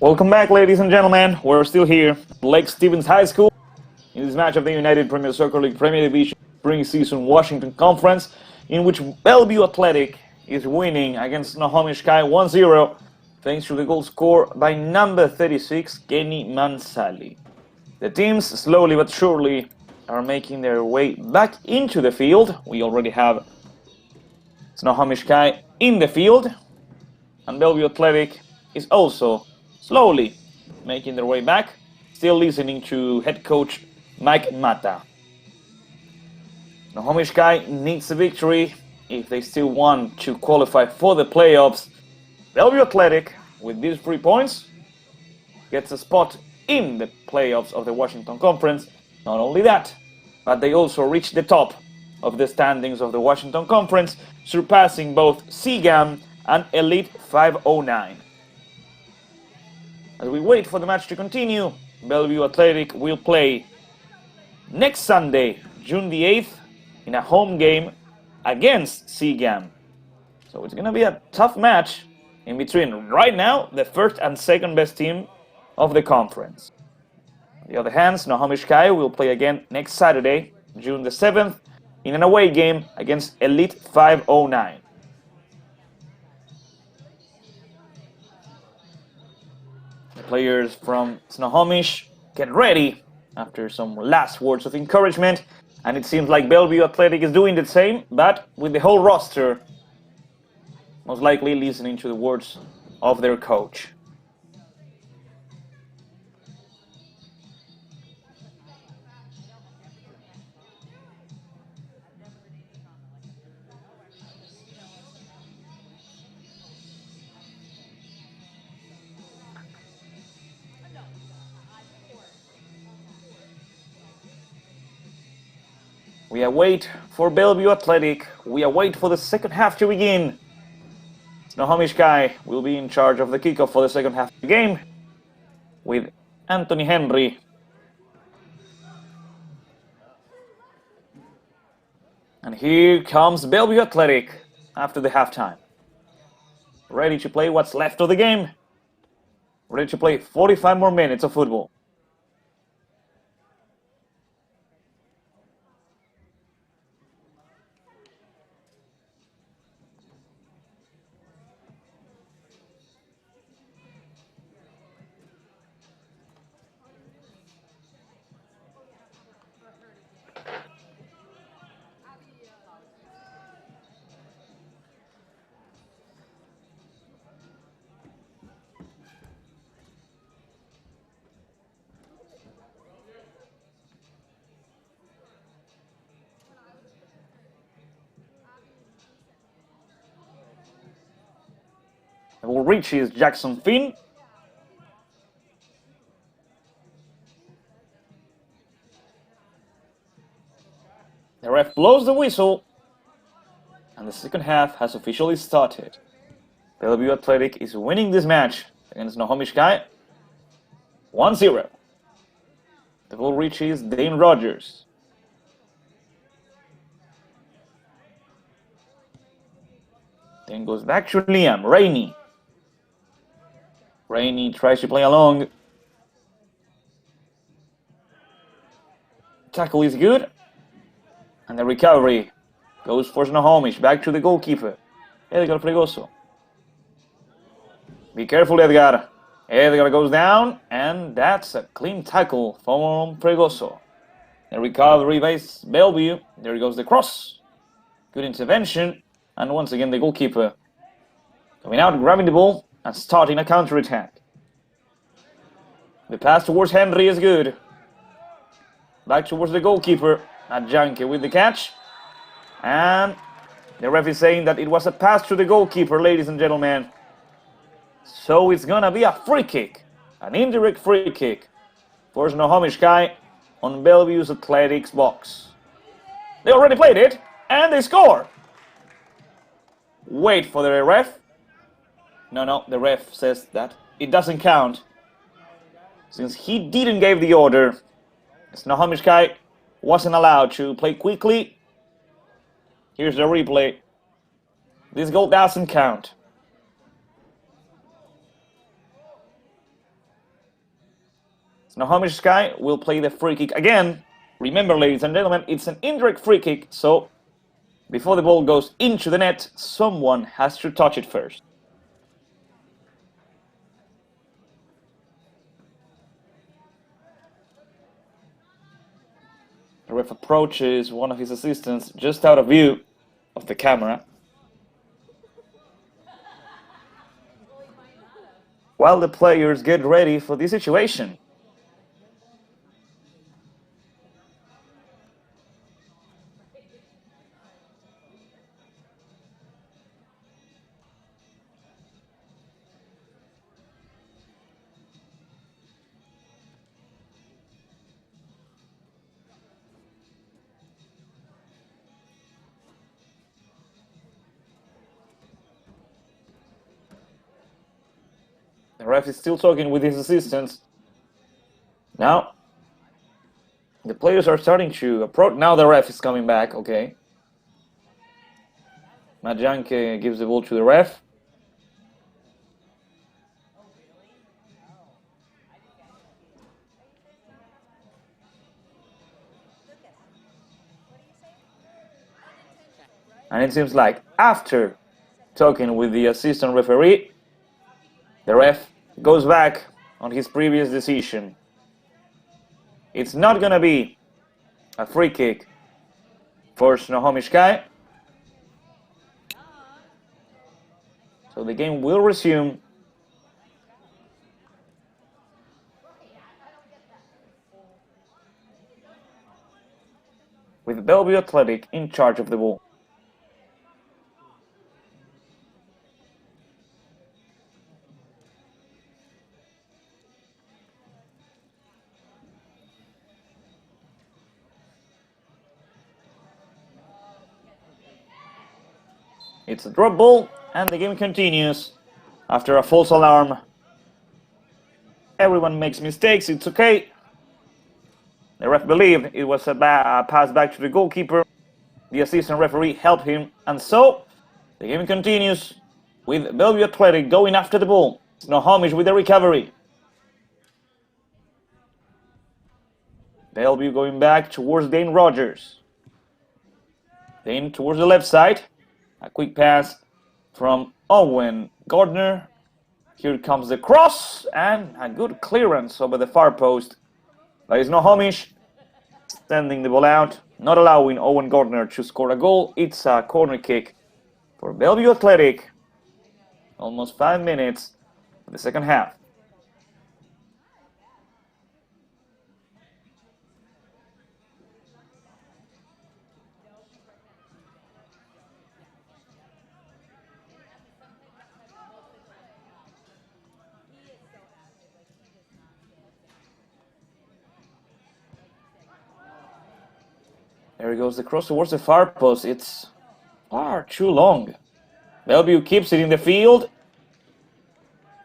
Welcome back, ladies and gentlemen. We're still here at Lake Stevens High School in this match of the United Premier Soccer League Premier Division Spring Season Washington Conference, in which Bellevue Athletic is winning against Snohomish Sky 1-0, thanks to the goal scored by number 36, Kenny Mansali. The teams, slowly but surely, are making their way back into the field. We already have Snohomish Sky in the field, and Bellevue Athletic is also slowly making their way back, still listening to head coach Mike Mata. Snohomish Sky needs a victory if they still want to qualify for the playoffs. Bellevue Athletic, with these 3 points, gets a spot in the playoffs of the Washington Conference. Not only that, but they also reach the top of the standings of the Washington Conference, surpassing both Seagam and Elite 509. As we wait for the match to continue, Bellevue Athletic will play next Sunday, June the 8th, in a home game against Seagam. So it's going to be a tough match in between, right now, the first and second best team of the conference. On the other hand, Snohomish Sky will play again next Saturday, June the 7th, in an away game against Elite 509. The players from Snohomish get ready after some last words of encouragement, and it seems like Bellevue Athletic is doing the same, but with the whole roster most likely listening to the words of their coach. We await for Bellevue Athletic. We await for the second half to begin. Snohomish Sky will be in charge of the kickoff for the second half of the game with Anthony Henry. And here comes Bellevue Athletic after the halftime. Ready to play what's left of the game. Ready to play 45 more minutes of football. The ball reaches Jackson Finn. The ref blows the whistle, and the second half has officially started. Bellevue Athletic is winning this match against Snohomish Sky 1-0. The ball reaches Dane Rogers. Then goes back to Liam Rainey. Rainey tries to play along. Tackle is good. And the recovery goes for Snohomish. Back to the goalkeeper, Edgar Fregoso. Be careful, Edgar. Edgar goes down, and that's a clean tackle from Fregoso. The recovery by Bellevue. There goes the cross. Good intervention. And once again, the goalkeeper coming out, grabbing the ball, and starting a counter-attack. The pass towards Henry is good. Back towards the goalkeeper. Adjanke with the catch. And the ref is saying that it was a pass to the goalkeeper, ladies and gentlemen. So it's going to be a free kick. An indirect free kick for Snohomish Sky on Bellevue's Athletics box. They already played it, and they score. Wait for the ref. No, the ref says that it doesn't count. Since he didn't give the order, Snohomish Sky wasn't allowed to play quickly. Here's the replay. This goal doesn't count. Snohomish Sky will play the free kick again. Remember, ladies and gentlemen, it's an indirect free kick, so before the ball goes into the net, someone has to touch it first. The ref approaches one of his assistants just out of view of the camera, while the players get ready for this situation. The ref is still talking with his assistants. Now, the players are starting to approach. Now the ref is coming back, okay. Majanke gives the ball to the ref. And it seems like after talking with the assistant referee, the ref goes back on his previous decision. It's not going to be a free kick for Snohomish Sky. So the game will resume. With Bellevue Athletic in charge of the ball. It's a drop ball, and the game continues after a false alarm. Everyone makes mistakes, it's okay. The ref believed it was a pass back to the goalkeeper. The assistant referee helped him, and so the game continues with Bellevue Athletic going after the ball. Snohomish with the recovery. Bellevue going back towards Dane Rogers. Dane towards the left side. A quick pass from Owen Gardner. Here comes the cross and a good clearance over the far post by Snohomish, sending the ball out, not allowing Owen Gardner to score a goal. It's a corner kick for Bellevue Athletic. Almost 5 minutes of the second half. There goes the cross towards the far post. It's far too long. Bellevue keeps it in the field.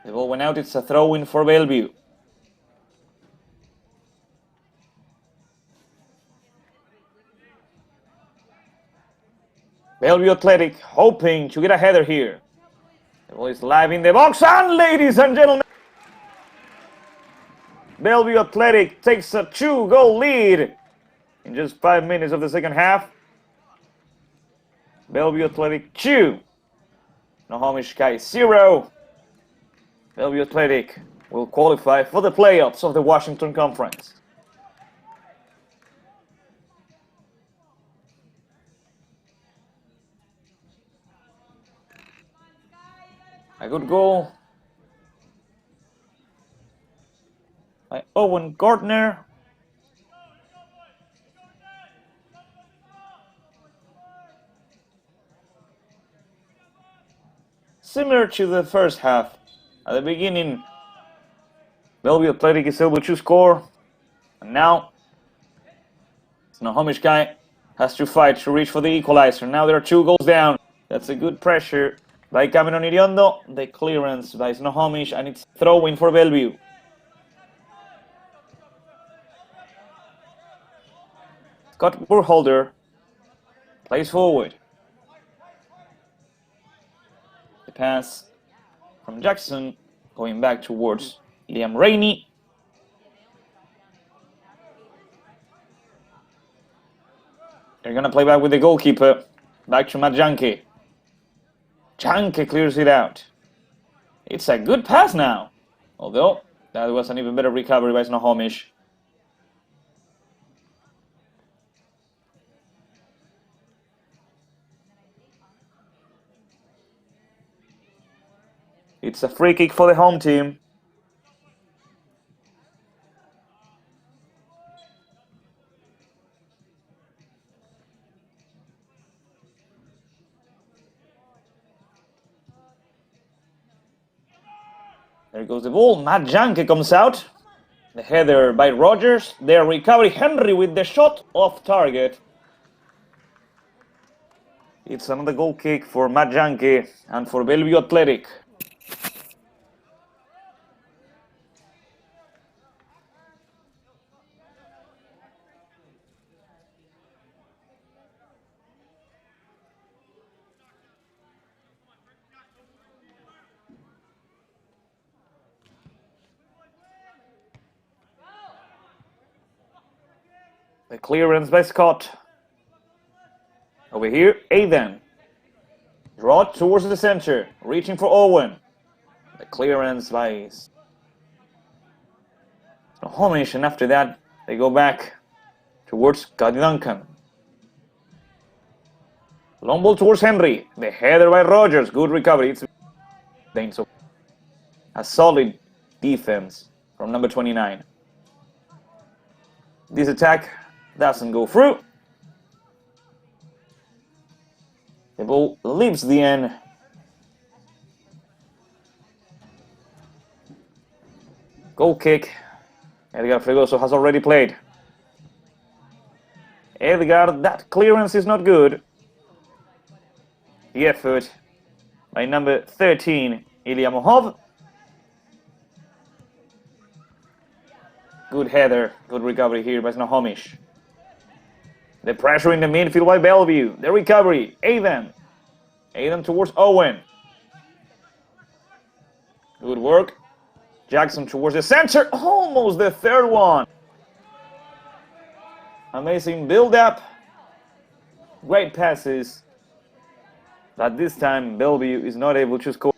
The ball went out. It's a throw-in for Bellevue. Bellevue Athletic hoping to get a header here. The ball is live in the box, and ladies and gentlemen, Bellevue Athletic takes a 2-goal lead in just 5 minutes of the second half. Bellevue Athletic 2, Snohomish Sky 0. Bellevue Athletic will qualify for the playoffs of the Washington Conference. A good goal by Owen Gardner. Similar to the first half. At the beginning, Bellevue Athletic is able to score, and now Snohomish Sky has to fight to reach for the equalizer. Now there are 2 goals down. That's a good pressure by Cameron Iriondo. The clearance by Snohomish, and it's throw-in for Bellevue. Scott Burholder plays forward. The pass from Jackson going back towards Liam Rainey. They're gonna play back with the goalkeeper. Back to Matt Janke. Janke clears it out. It's a good pass now. Although, that was an even better recovery by Snohomish. It's a free kick for the home team. There goes the ball. Matt Janke comes out. The header by Rogers. Their recovery. Henry with the shot off target. It's another goal kick for Matt Janke and for Bellevue Athletic. The clearance by Scott. Over here, Aiden. Draw towards the center, reaching for Owen. The clearance by Snohomish, and after that, they go back towards Cody Duncan. Long ball towards Henry. The header by Rogers. Good recovery. It's a solid defense from number 29. This attack doesn't go through. The ball leaves the end. Goal kick. Edgar Fregoso has already played. Edgar, that clearance is not good. The effort by number 13, Ilya Mohov. Good header, good recovery here by Snohomish. The pressure in the midfield by Bellevue. The recovery, Aiden. Aiden towards Owen. Good work. Jackson towards the center. Almost the third one. Amazing build-up. Great passes. But this time, Bellevue is not able to score.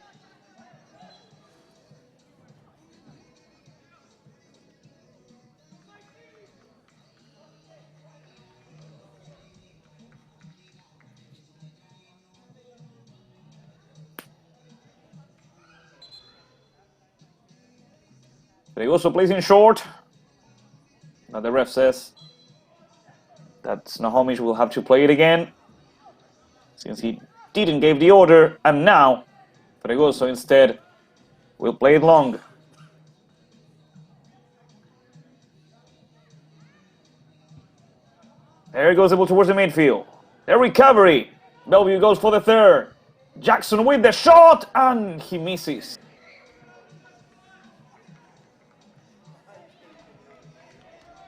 But he also plays in short. Now the ref says that Snohomish will have to play it again, since he didn't give the order, and now Fregoso instead will play it long. There he goes the ball towards the midfield. The recovery. Bellevue goes for the third. Jackson with the shot, and he misses.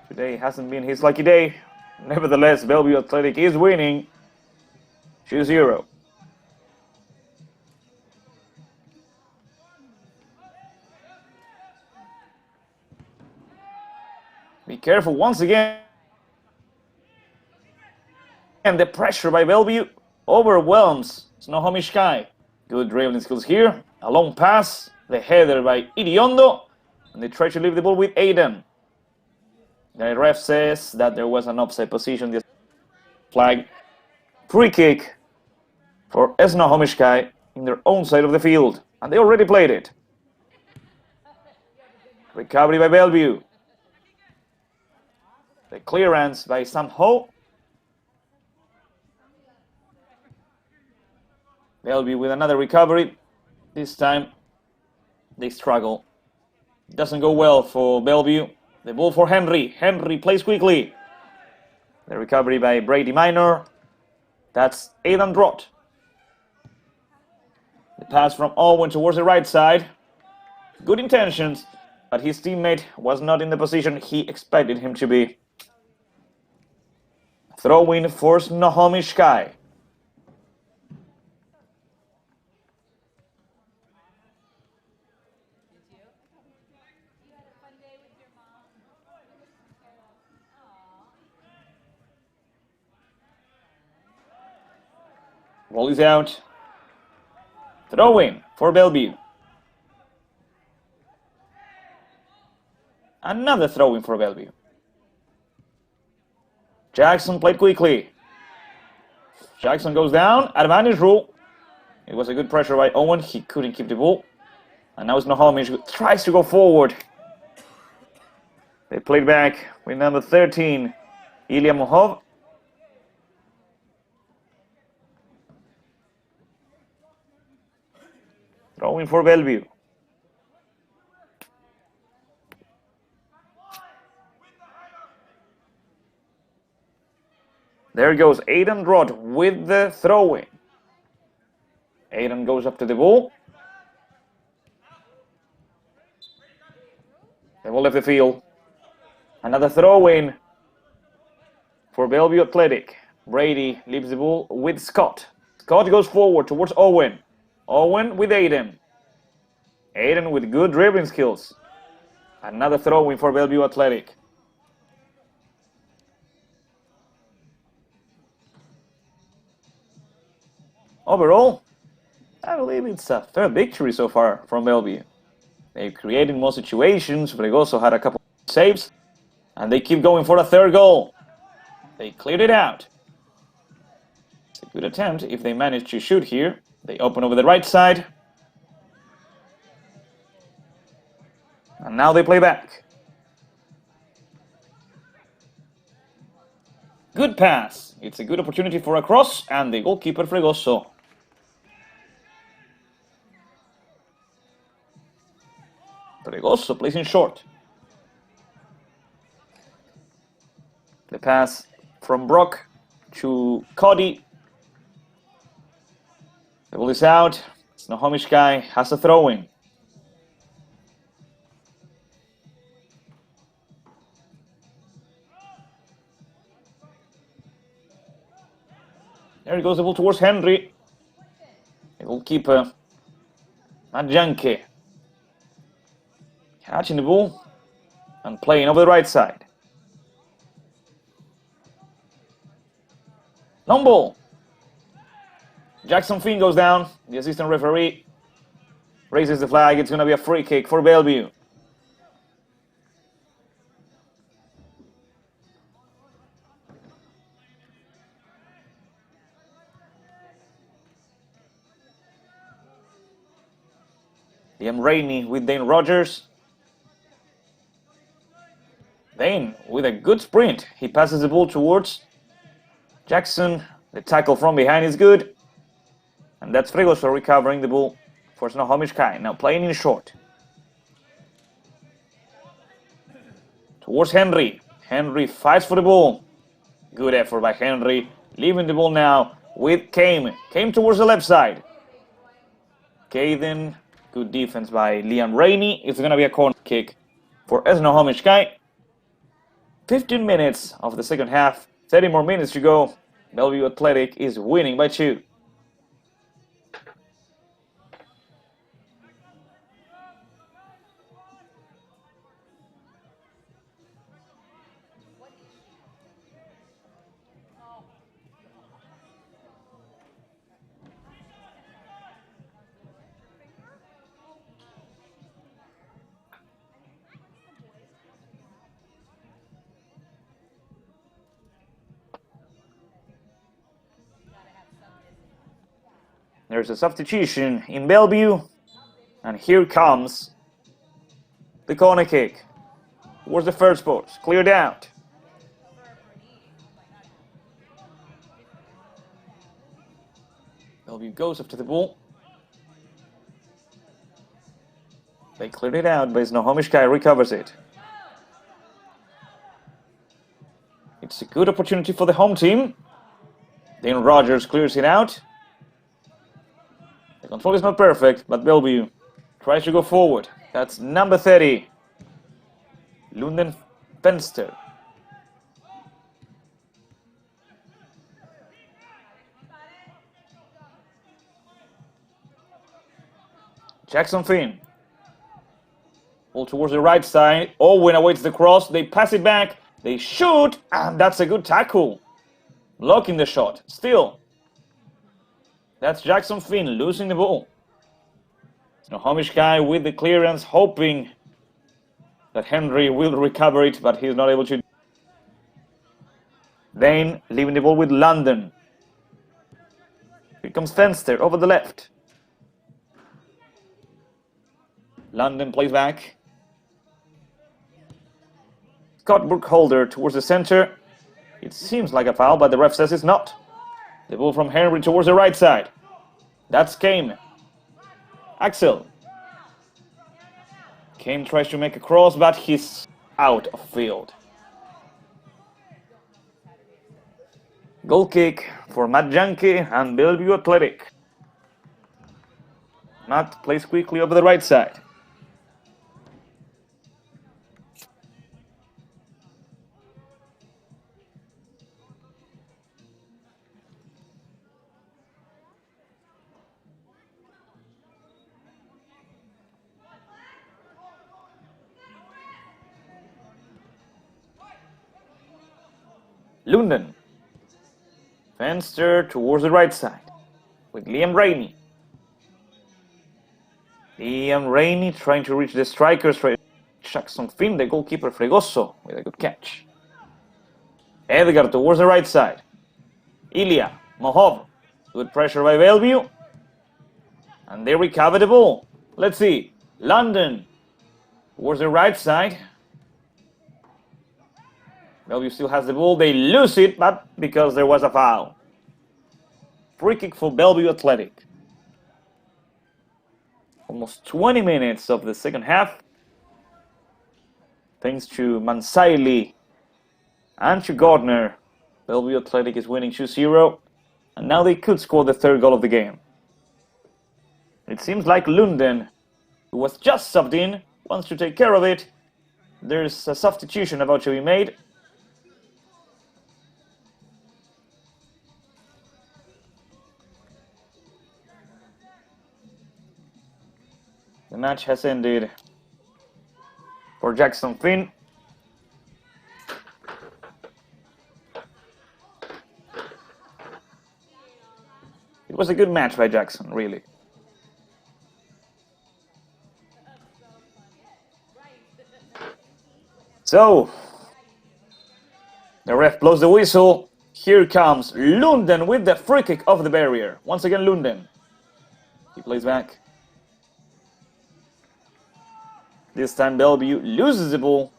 Today hasn't been his lucky day. Nevertheless, Bellevue Athletic is winning 2-0. Be careful once again. And the pressure by Bellevue overwhelms Snohomish Sky. Good dribbling skills here. A long pass. The header by Iriondo. And they try to leave the ball with Aiden. The ref says that there was an offside position. This flag. Free kick for Snohomish Sky in their own side of the field. And they already played it. Recovery by Bellevue. The clearance by Sam Ho. Bellevue with another recovery. This time they struggle. It doesn't go well for Bellevue. The ball for Henry. Henry plays quickly. The recovery by Brady Minor. That's Aidan Drott. The pass from Owen towards the right side. Good intentions, but his teammate was not in the position he expected him to be. Throw-in for Snohomish Sky. Ball is out. Throw in for Bellevue. Another throw in for Bellevue. Jackson played quickly. Jackson goes down. Advantage rule. It was a good pressure by Owen. He couldn't keep the ball. And now Snohomish tries to go forward. They played back with number 13, Ilya Mohov. Throwing for Bellevue. There goes Aidan Roth with the throw-in. Aidan goes up to the ball. The ball left the field. Another throw-in for Bellevue Athletic. Brady leaves the ball with Scott. Scott goes forward towards Owen. Owen with Aidan. Aidan with good dribbling skills. Another throw-in for Bellevue Athletic. Overall, I believe it's a fair victory so far from Bellevue. They've created more situations, but they also had a couple of saves. And they keep going for a third goal. They cleared it out. It's a good attempt if they manage to shoot here. They open over the right side. And now they play back. Good pass. It's a good opportunity for a cross, and the goalkeeper Fregoso. Fregoso plays in short. The pass from Brock to Cody. The ball is out. Snohomish guy has a throw-in. There goes the ball towards Henry. The goalkeeper, Majanke, catching the ball and playing over the right side. Long ball. Jackson Finn goes down. The assistant referee raises the flag. It's going to be a free kick for Bellevue. Liam Rainey with Dane Rogers. Dane with a good sprint. He passes the ball towards Jackson. The tackle from behind is good. And that's Fregoso recovering the ball for Snohomish Kai. Now playing in short. Towards Henry. Henry fights for the ball. Good effort by Henry. Leaving the ball now with Kame. Kame towards the left side. Caden. Good defense by Liam Rainey. It's going to be a corner kick for Snohomish Kai. 15 minutes of the second half. 30 more minutes to go. Bellevue Athletic is winning by 2. There's a substitution in Bellevue. And here comes the corner kick. Towards the first post. Cleared out. Bellevue goes after the ball. They cleared it out, but Snohomish Kai recovers it. It's a good opportunity for the home team. Dane Rogers clears it out. The control is not perfect, but Bellevue tries to go forward. That's number 30, Lunden Fenster. Jackson Finn. Ball towards the right side. Owen awaits the cross. They pass it back. They shoot. And that's a good tackle. Blocking the shot. Still. That's Jackson Finn losing the ball. Snohomish guy with the clearance, hoping that Henry will recover it, but he's not able to. Dane leaving the ball with London. Here comes Fenster over the left. London plays back. Scott Burkholder towards the center. It seems like a foul, but the ref says it's not. The ball from Henry towards the right side. That's Kame. Axel. Kame tries to make a cross, but he's out of field. Goal kick for Matt Janke and Bellevue Athletic. Matt plays quickly over the right side. Lunden. Fenster towards the right side with Liam Rainey. Liam Rainey trying to reach the strikers. Jackson Finn, the goalkeeper, Fregoso, with a good catch. Edgar towards the right side. Ilya, Mohov, good pressure by Bellevue. And they recover the ball. Let's see. London towards the right side. Bellevue still has the ball. They lose it, but because there was a foul. Free kick for Bellevue Athletic. Almost 20 minutes of the second half. Thanks to Mansaili and to Gardner, Bellevue Athletic is winning 2-0. And now they could score the third goal of the game. It seems like Lunden, who was just subbed in, wants to take care of it. There's a substitution about to be made. The match has ended for Jackson Finn. It was a good match by Jackson, really. So, the ref blows the whistle. Here comes Lunden with the free kick off the barrier. Once again, Lunden. He plays back. This time Bellevue loses the ball.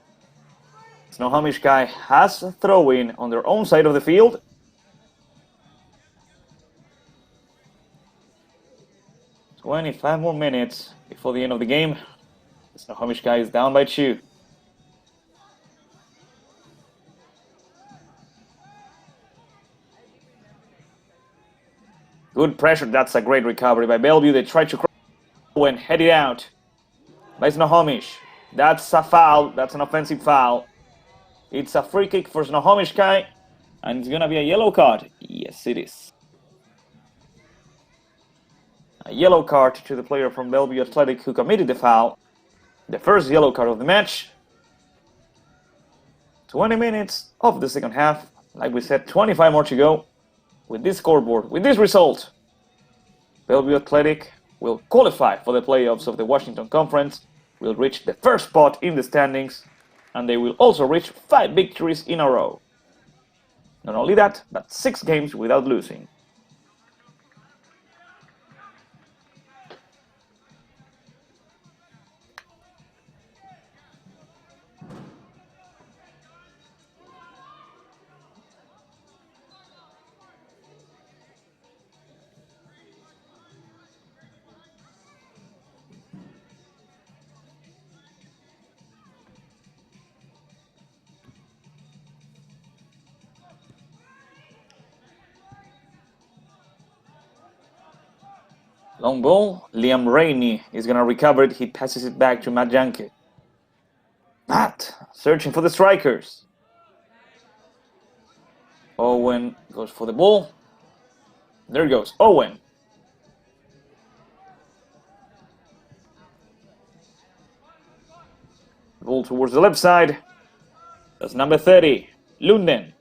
Snohomish guy has a throw-in on their own side of the field. "25 more minutes before the end of the game. The Snohomish guy is down by 2. Good pressure. That's a great recovery by Bellevue. They tried to cross when headed out by Snohomish. That's a foul. That's an offensive foul. It's a free kick for Snohomish guy, and it's gonna be a yellow card. Yes, it is. A yellow card to the player from Bellevue Athletic who committed the foul. The first yellow card of the match. 20 minutes of the second half. Like we said, 25 more to go. With this scoreboard, with this result, Bellevue Athletic will qualify for the playoffs of the Washington Conference, will reach the first spot in the standings, and they will also reach 5 victories in a row. Not only that, but 6 games without losing. Long ball, Liam Rainey is going to recover it. He passes it back to Matt Janke. Matt, searching for the strikers. Owen goes for the ball. There goes Owen. Ball towards the left side. That's number 30, Lunden.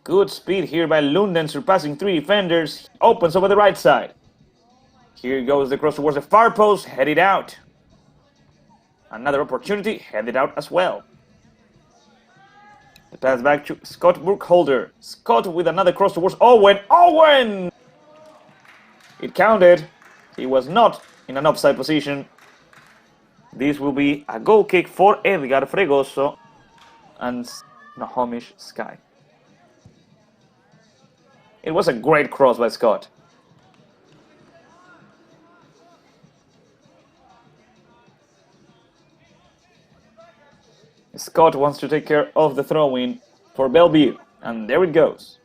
Good speed here by Lunden, surpassing 3 defenders. Opens over the right side. Here goes the cross towards the far post, headed out. Another opportunity, headed out as well. The pass back to Scott Burkholder. Scott with another cross towards Owen. Owen! It counted. He was not in an offside position. This will be a goal kick for Edgar Fregoso and Snohomish Sky. It was a great cross by Scott. Scott wants to take care of the throw-in for Bellevue, and there it goes.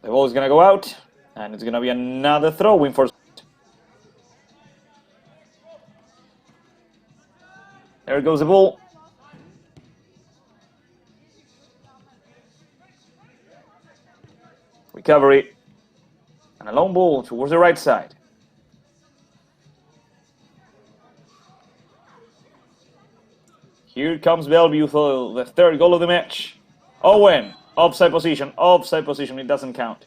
The ball is going to go out, and it's going to be another throw-in for Scott. There goes the ball. Recovery, and a long ball towards the right side. Here comes Bellevue for the third goal of the match. Owen, offside position, it doesn't count.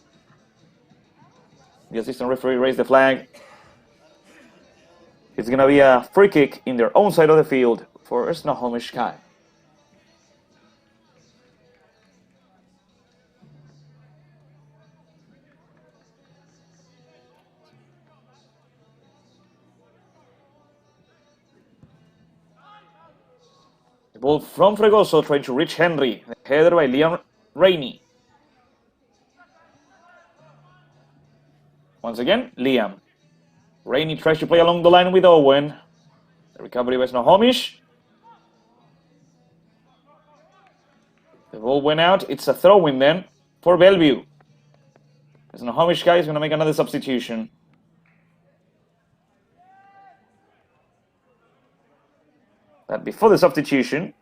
The assistant referee raised the flag. It's going to be a free kick in their own side of the field for Snohomish Sky. The ball from Fregoso trying to reach Henry. The header by Liam Rainey. Once again, Liam. Rainey tries to play along the line with Owen. The recovery by Snohomish. The ball went out. It's a throw-in then for Bellevue. The Snohomish guy is going to make another substitution. But before the substitution,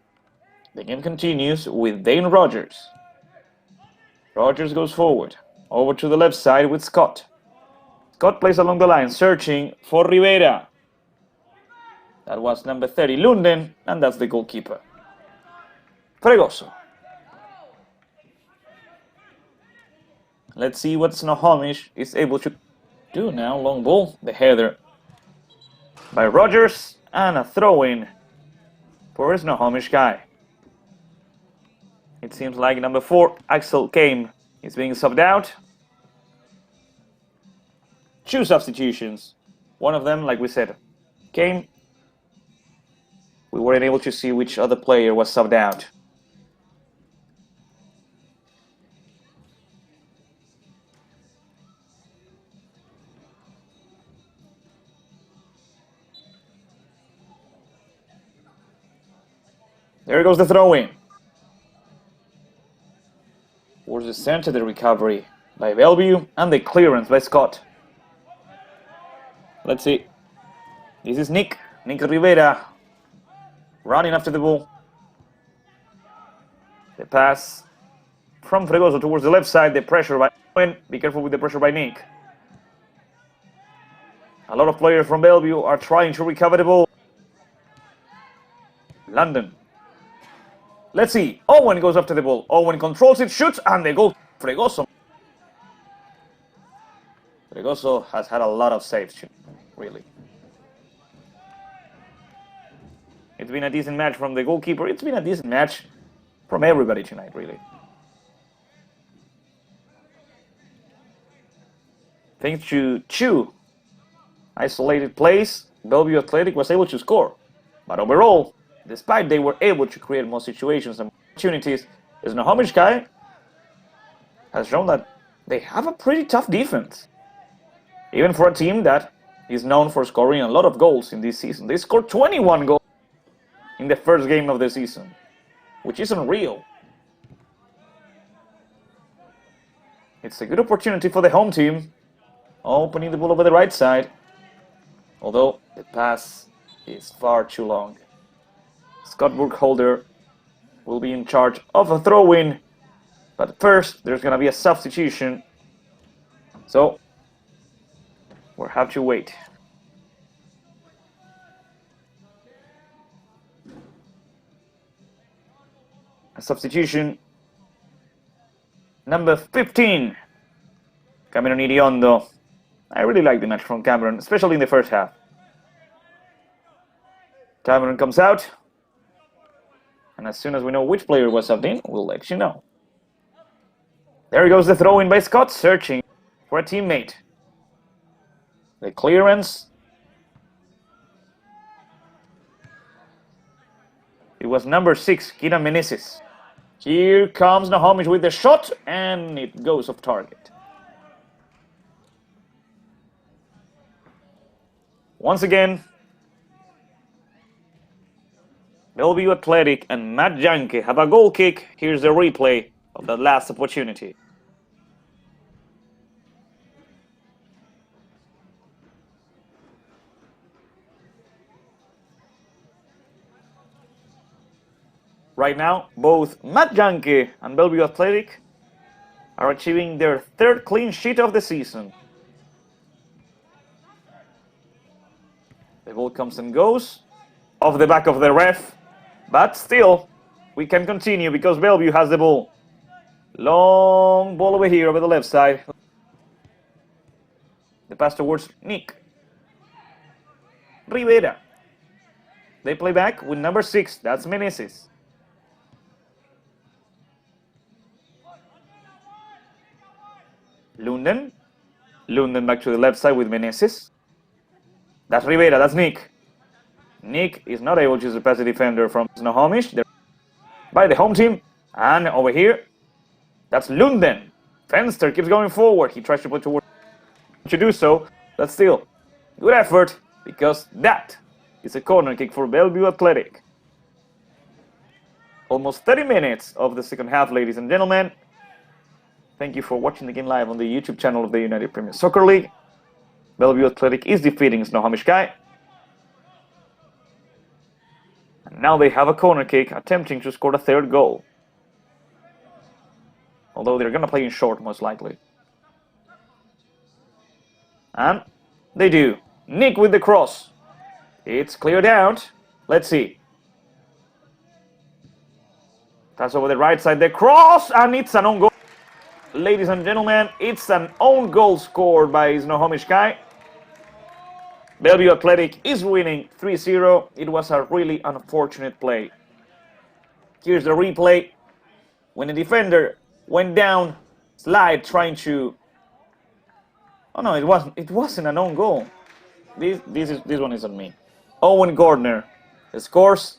the game continues with Dane Rogers. Rogers goes forward, over to the left side with Scott. Scott plays along the line, searching for Rivera. That was number 30, Lunden, and that's the goalkeeper. Fregoso. Let's see what Snohomish is able to do now. Long ball, the header by Rogers, and a throw-in for Snohomish guy. It seems like number 4, Axel Kame, is being subbed out. 2 substitutions. One of them, like we said, Kame. We weren't able to see which other player was subbed out. There goes the throw-in. Towards the center, the recovery by Bellevue, and the clearance by Scott. Let's see. This is Nick Rivera, running after the ball. The pass from Fregoso towards the left side, the pressure by Owen. Be careful with the pressure by Nick. A lot of players from Bellevue are trying to recover the ball. London. Let's see. Owen goes after the ball. Owen controls it, shoots, and the goal. Fregoso. Fregoso has had a lot of saves, really. It's been a decent match from the goalkeeper. It's been a decent match from everybody tonight, really. Thanks to 2 isolated plays, Bellevue Athletic was able to score. But overall, despite they were able to create more situations and opportunities, Snohomish Sky has shown that they have a pretty tough defense. Even for a team that is known for scoring a lot of goals in this season. They scored 21 goals in the first game of the season, which is unreal. It's a good opportunity for the home team, opening the ball over the right side, although the pass is far too long. Scott Burkholder will be in charge of a throw-in, but first there's going to be a substitution, so we'll have to wait. A substitution. Number 15, Cameron Iriondo. I really like the match from Cameron, especially in the first half. Cameron comes out. And as soon as we know which player was subbed in, we'll let you know. There goes the throw in by Scott, searching for a teammate. The clearance. It was number 6, Kina Meneses. Here comes Snohomish with the shot, and it goes off target. Once again, Bellevue Athletic and Matt Janke have a goal kick. Here's the replay of that last opportunity. Right now, both Matt Janke and Bellevue Athletic are achieving their 3rd clean sheet of the season. The ball comes and goes off the back of the ref, but still, we can continue because Bellevue has the ball. Long ball over here over the left side. The pass towards Nick. Rivera. They play back with number 6, that's Meneses. Lunden. Lunden back to the left side with Meneses. That's Rivera, that's Nick. Nick is not able to surpass the defender from Snohomish by the home team. And over here, that's Lunden. Fenster keeps going forward. He tries to put towards to do so, but still, good effort because that is a corner kick for Bellevue Athletic. Almost 30 minutes of the second half, ladies and gentlemen. Thank you for watching the game live on the YouTube channel of the United Premier Soccer League. Bellevue Athletic is defeating Snohomish Sky. And now they have a corner kick, attempting to score the 3rd goal. Although they're going to play in short, most likely. And they do. Nick with the cross. It's cleared out. Let's see. Pass over the right side, the cross, and it's an own goal. Ladies and gentlemen, it's an own goal scored by Snohomish Sky. Bellevue Athletic is winning 3-0. It was a really unfortunate play. Here's the replay. When the defender went down, slide trying to... Oh no, it wasn't an own goal. This one is on me. Owen Gardner scores.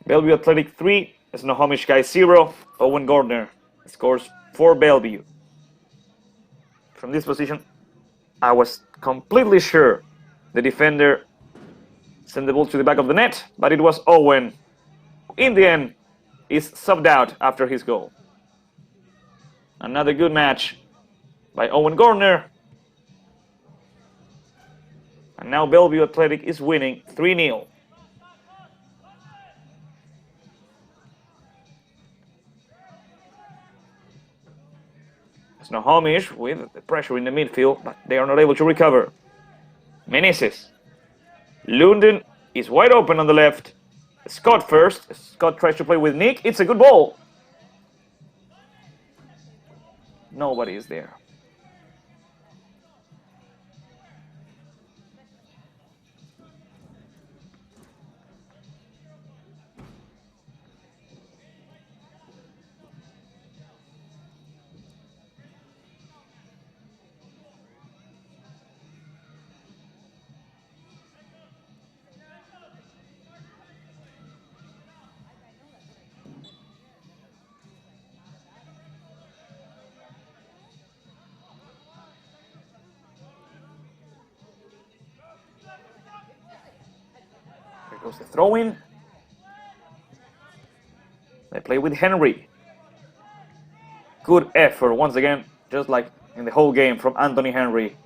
Bellevue Athletic 3, Snohomish Sky 0. Owen Gardner scores for Bellevue. From this position, I was completely sure the defender sent the ball to the back of the net, but it was Owen. In the end, is subbed out after his goal. Another good match by Owen Gardner. And now Bellevue Athletic is winning 3-0. Snohomish with the pressure in the midfield, but they are not able to recover. Meneses. Lunden is wide open on the left. Scott first. Scott tries to play with Nick. It's a good ball. Nobody is there. There goes the throw-in. They play with Henry. Good effort once again, just like in the whole game from Anthony Henry.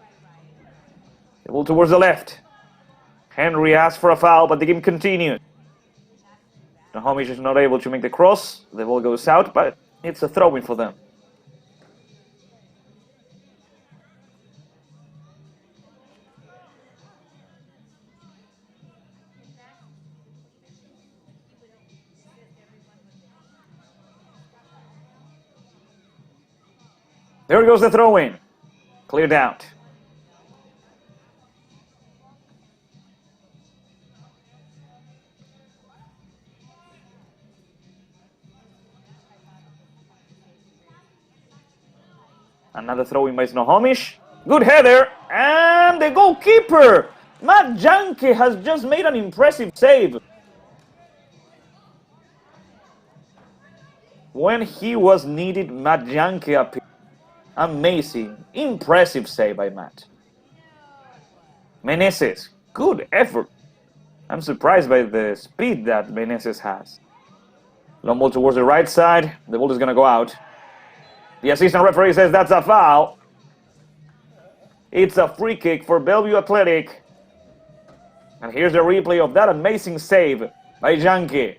The ball towards the left. Henry asks for a foul, but the game continues. Snohomish is not able to make the cross. The ball goes out, but it's a throw-in for them. There goes the throw-in. Cleared out. Another throw-in by Snohomish. Good header. And the goalkeeper, Matt Janke, has just made an impressive save. When he was needed, Matt Janke appeared. Amazing, impressive save by Matt. Meneses, good effort. I'm surprised by the speed that Meneses has. Long ball towards the right side. The ball is going to go out. The assistant referee says that's a foul. It's a free kick for Bellevue Athletic. And here's the replay of that amazing save by Janke.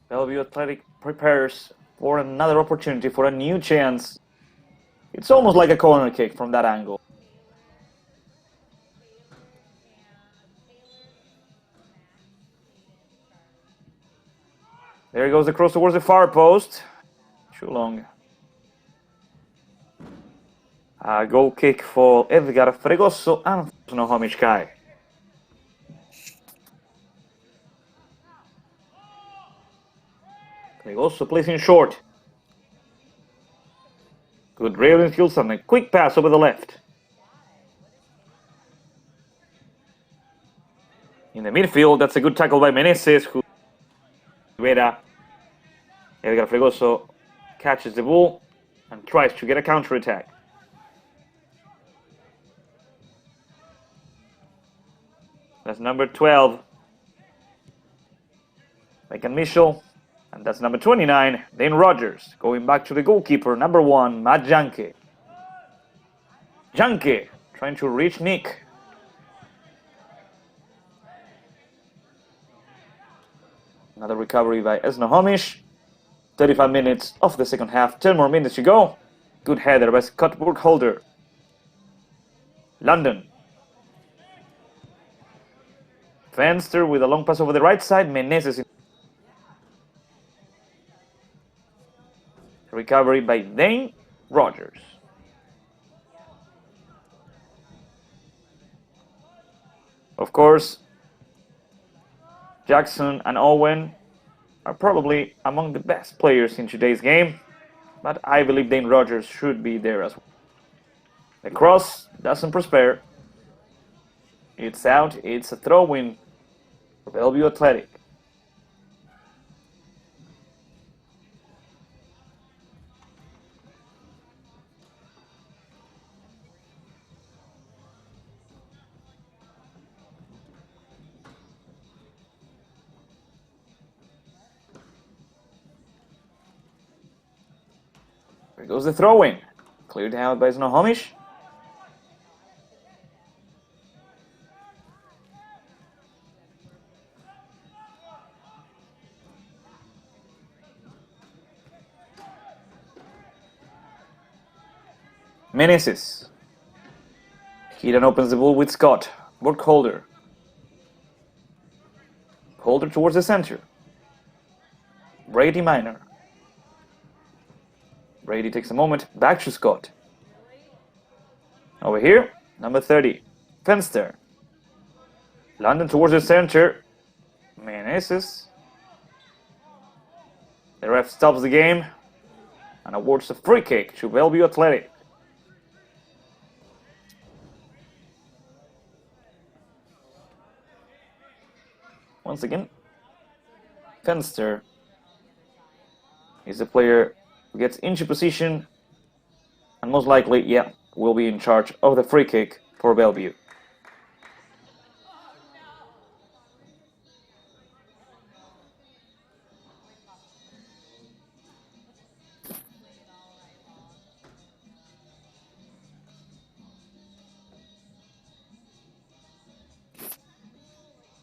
Bellevue Athletic prepares for another opportunity, for a new chance. It's almost like a corner kick from that angle. There goes the cross towards the far post. Too long. A goal kick for Edgar Fregoso and Snohomish Kai. Fregoso placing short. Good dribbling skills and a quick pass over the left. In the midfield, that's a good tackle by Meneses, who Edgar Fregoso catches the ball and tries to get a counter-attack. That's number 12, Megan Michel. And that's number 29, Dane Rogers, going back to the goalkeeper, number 1, Matt Janke. Janke trying to reach Nick. Another recovery by Snohomish. 35 minutes of the second half, 10 more minutes to go. Good header by Scott Burkholder. London. Fenster with a long pass over the right side. Meneses. Recovery by Dane Rogers. Of course, Jackson and Owen are probably among the best players in today's game, but I believe Dane Rogers should be there as well. The cross doesn't prosper. It's out. It's a throw-in for Bellevue Athletic. There goes the throw-in. Cleared out by Snohomish. Meneses. He then opens the ball with Scott. Burkholder. Holder towards the center. Brady Minor. Brady takes a moment, back to Scott. Over here, number 30, Fenster. London towards the center. Meneses. The ref stops the game and awards a free kick to Bellevue Athletic. Once again, Fenster is the player who gets into position and most likely, will be in charge of the free kick for Bellevue.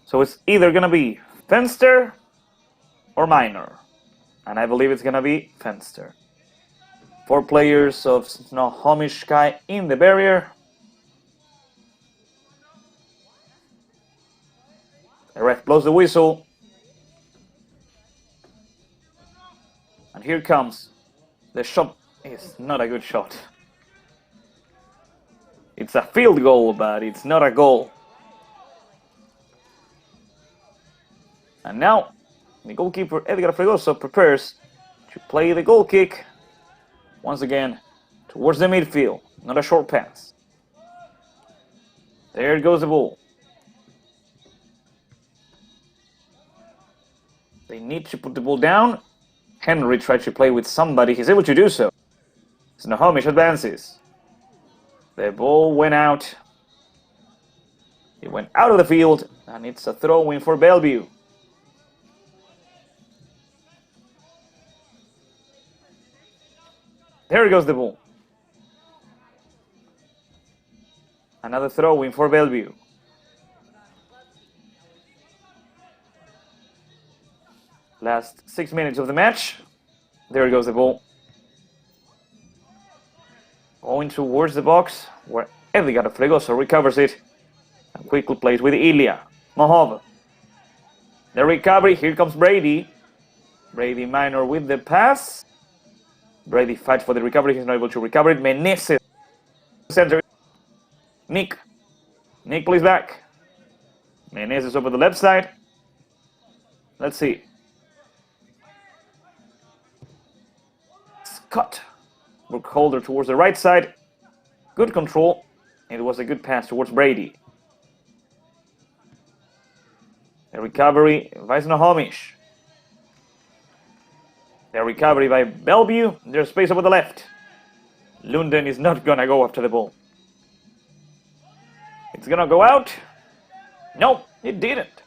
So it's either going to be Fenster or Minor. And I believe it's going to be Fenster. 4 players of Snohomish Sky in the barrier. The ref blows the whistle. And here comes. The shot is not a good shot. It's a field goal, but it's not a goal. And now, the goalkeeper Edgar Fregoso prepares to play the goal kick. Once again, towards the midfield. Not a short pass. There goes the ball. They need to put the ball down. Henry tried to play with somebody. He's able to do so. Snohomish advances. The ball went out. It went out of the field, and it's a throw-in for Bellevue. There goes the ball. Another throw-in for Bellevue. Last 6 minutes of the match. There goes the ball. Going towards the box, where Edgar Fregoso recovers it and quickly plays with Ilya Mohov. The recovery, here comes Brady. Brady Minor with the pass. Brady fights for the recovery, he's not able to recover it. Meneses, center. Nick plays back. Meneses over the left side. Let's see. Scott, Brookholder towards the right side. Good control. It was a good pass towards Brady. The recovery by Snohomish. The recovery by Bellevue. There's space over the left. Lunden is not gonna go after the ball. It's gonna go out. No, it didn't.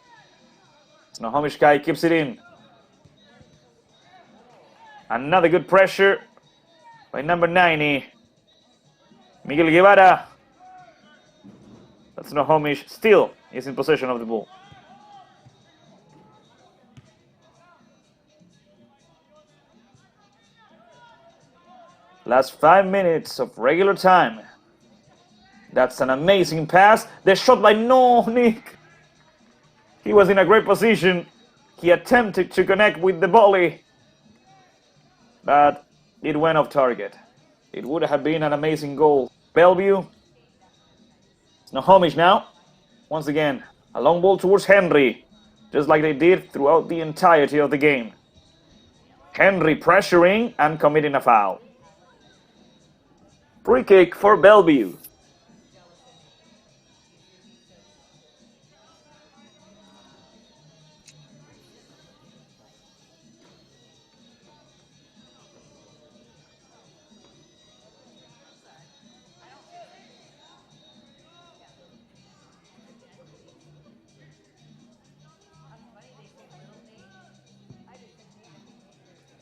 Snohomish guy keeps it in. Another good pressure by number 90. Miguel Guevara. But Snohomish still is in possession of the ball. Last 5 minutes of regular time. That's an amazing pass. The shot by Nick. He was in a great position. He attempted to connect with the volley, but it went off target. It would have been an amazing goal. Bellevue. Snohomish now. Once again, a long ball towards Henry, just like they did throughout the entirety of the game. Henry pressuring and committing a foul. Free kick for Bellevue.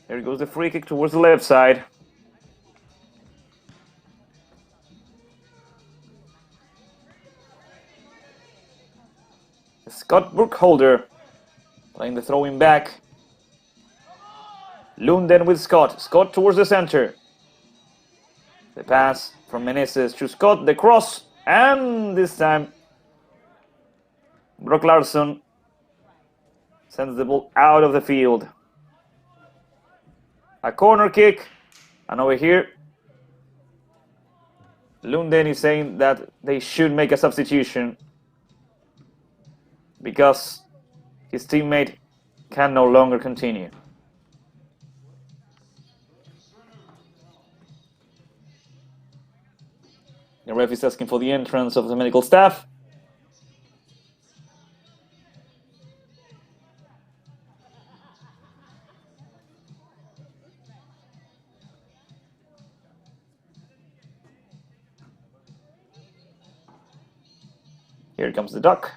There goes the free kick towards the left side. Scott Brookholder playing the throw-in back. Lunden with Scott. Scott towards the center. The pass from Meneses to Scott. The cross. And this time, Brock Larsson sends the ball out of the field. A corner kick. And over here, Lunden is saying that they should make a substitution because his teammate can no longer continue. The ref is asking for the entrance of the medical staff. Here comes the duck.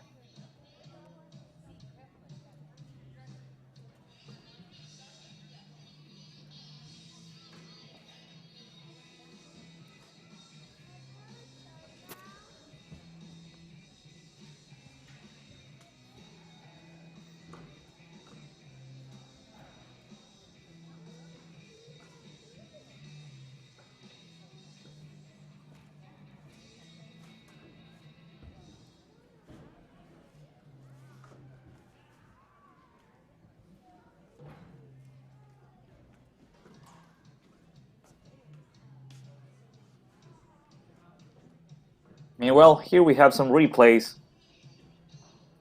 Meanwhile, here we have some replays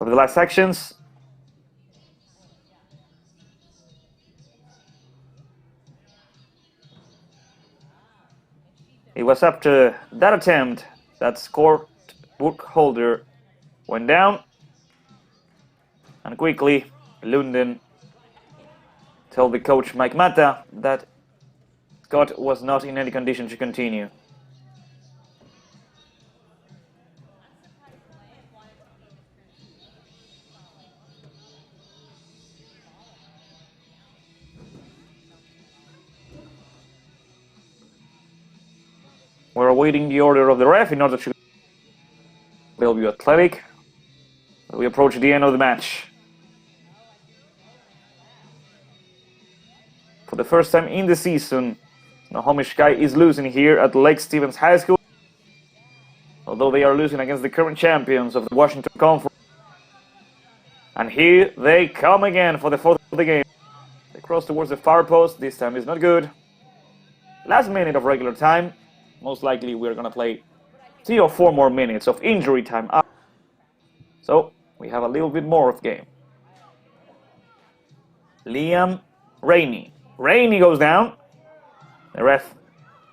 of the last sections. It was after that attempt that scored book holder went down, and quickly Lunden told the coach Mike Mata that Scott was not in any condition to continue. We're awaiting the order of the ref in order to Bellevue Athletic. We approach the end of the match. For the first time in the season, Snohomish Sky is losing here at Lake Stevens High School, although they are losing against the current champions of the Washington Conference. And here they come again for the fourth of the game. They cross towards the far post. This time is not good. Last minute of regular time. Most likely we're going to play 3 or 4 more minutes of injury time up. So we have a little bit more of game. Liam Rainey. Rainey goes down. The ref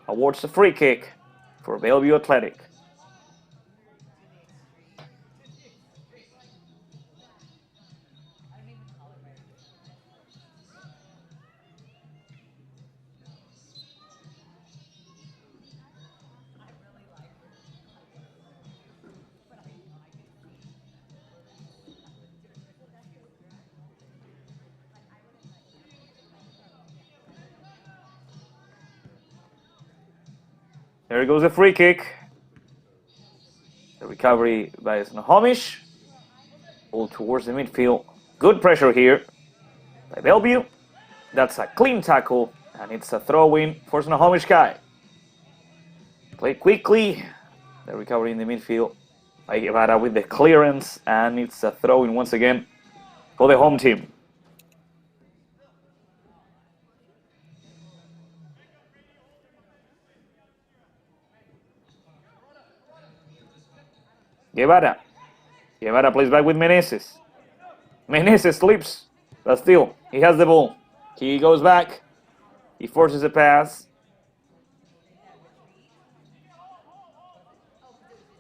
awards a free kick for Bellevue Athletic. There goes a free kick. The recovery by Snohomish. Ball towards the midfield. Good pressure here by Bellevue. That's a clean tackle, and it's a throw-in for Snohomish Sky. Played quickly. The recovery in the midfield by Guevara with the clearance, and it's a throw-in once again for the home team. Guevara. Guevara plays back with Meneses. Meneses slips, but still, he has the ball. He goes back. He forces a pass.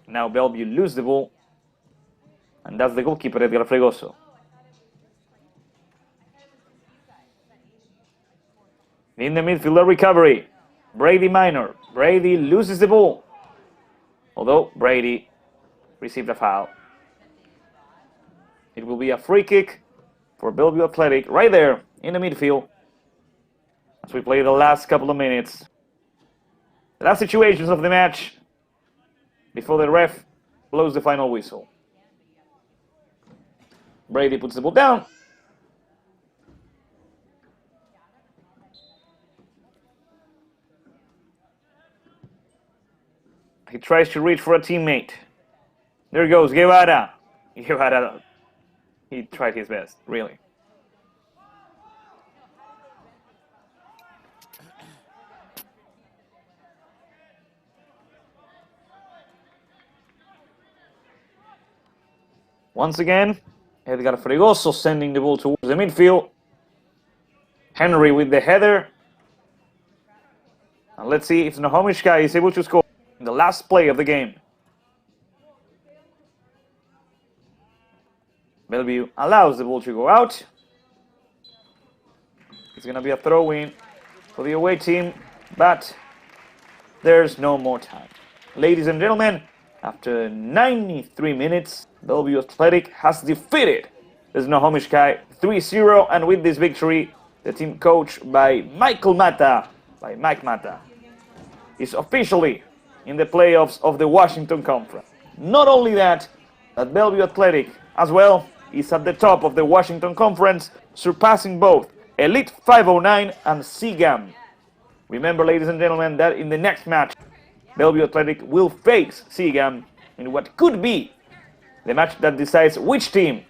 Now Bellevue loses the ball. And that's the goalkeeper, Edgar Fregoso. In the midfielder recovery, Brady Minor. Brady loses the ball. Although Brady received a foul. It will be a free kick for Bellevue Athletic right there in the midfield as we play the last couple of minutes. The last situations of the match before the ref blows the final whistle. Brady puts the ball down. He tries to reach for a teammate. There goes Guevara. Guevara, he tried his best, really. Once again, Edgar Fregoso sending the ball towards the midfield. Henry with the header. And let's see if Snohomish Sky is able to score in the last play of the game. Bellevue allows the ball to go out. It's going to be a throw-in for the away team, but there's no more time. Ladies and gentlemen, after 93 minutes, Bellevue Athletic has defeated the Snohomish Sky 3-0, and with this victory, the team coached by Mike Mata, is officially in the playoffs of the Washington Conference. Not only that, but Bellevue Athletic as well is at the top of the Washington Conference, surpassing both Elite 509 and SEAGAM. Remember, ladies and gentlemen, that in the next match, Bellevue Athletic will face SEAGAM in what could be the match that decides which team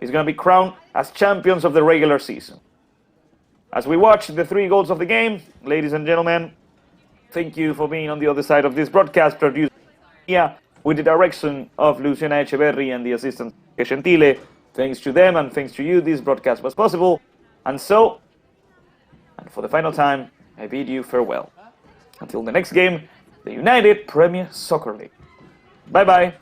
is going to be crowned as champions of the regular season. As we watch the 3 goals of the game, ladies and gentlemen, thank you for being on the other side of this broadcast, produced with the direction of Luciana Echeverri and the assistant Gentile. Thanks to them and thanks to you, this broadcast was possible. And for the final time, I bid you farewell. Until the next game, the United Premier Soccer League. Bye-bye.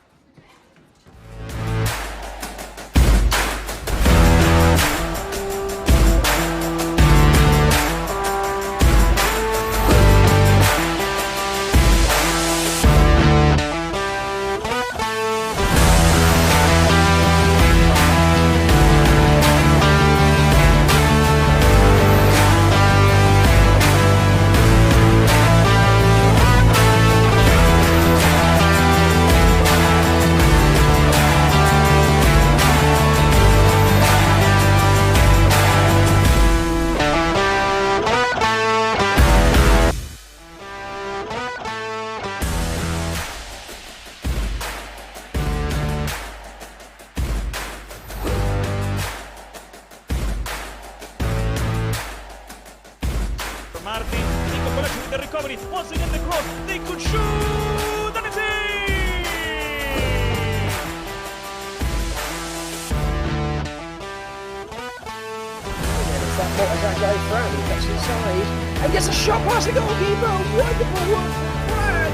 Martin, Nico Collaci with the recovery, once again the cross, they could shoot, and it's in! It's that Montezak guy throw, he gets inside, and gets a shot past the goalkeeper, wonderful work from Brad!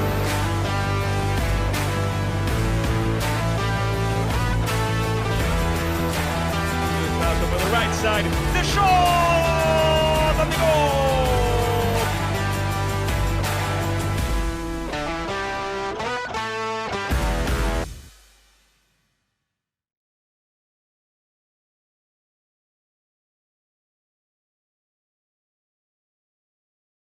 Good pass over the right side, the shot!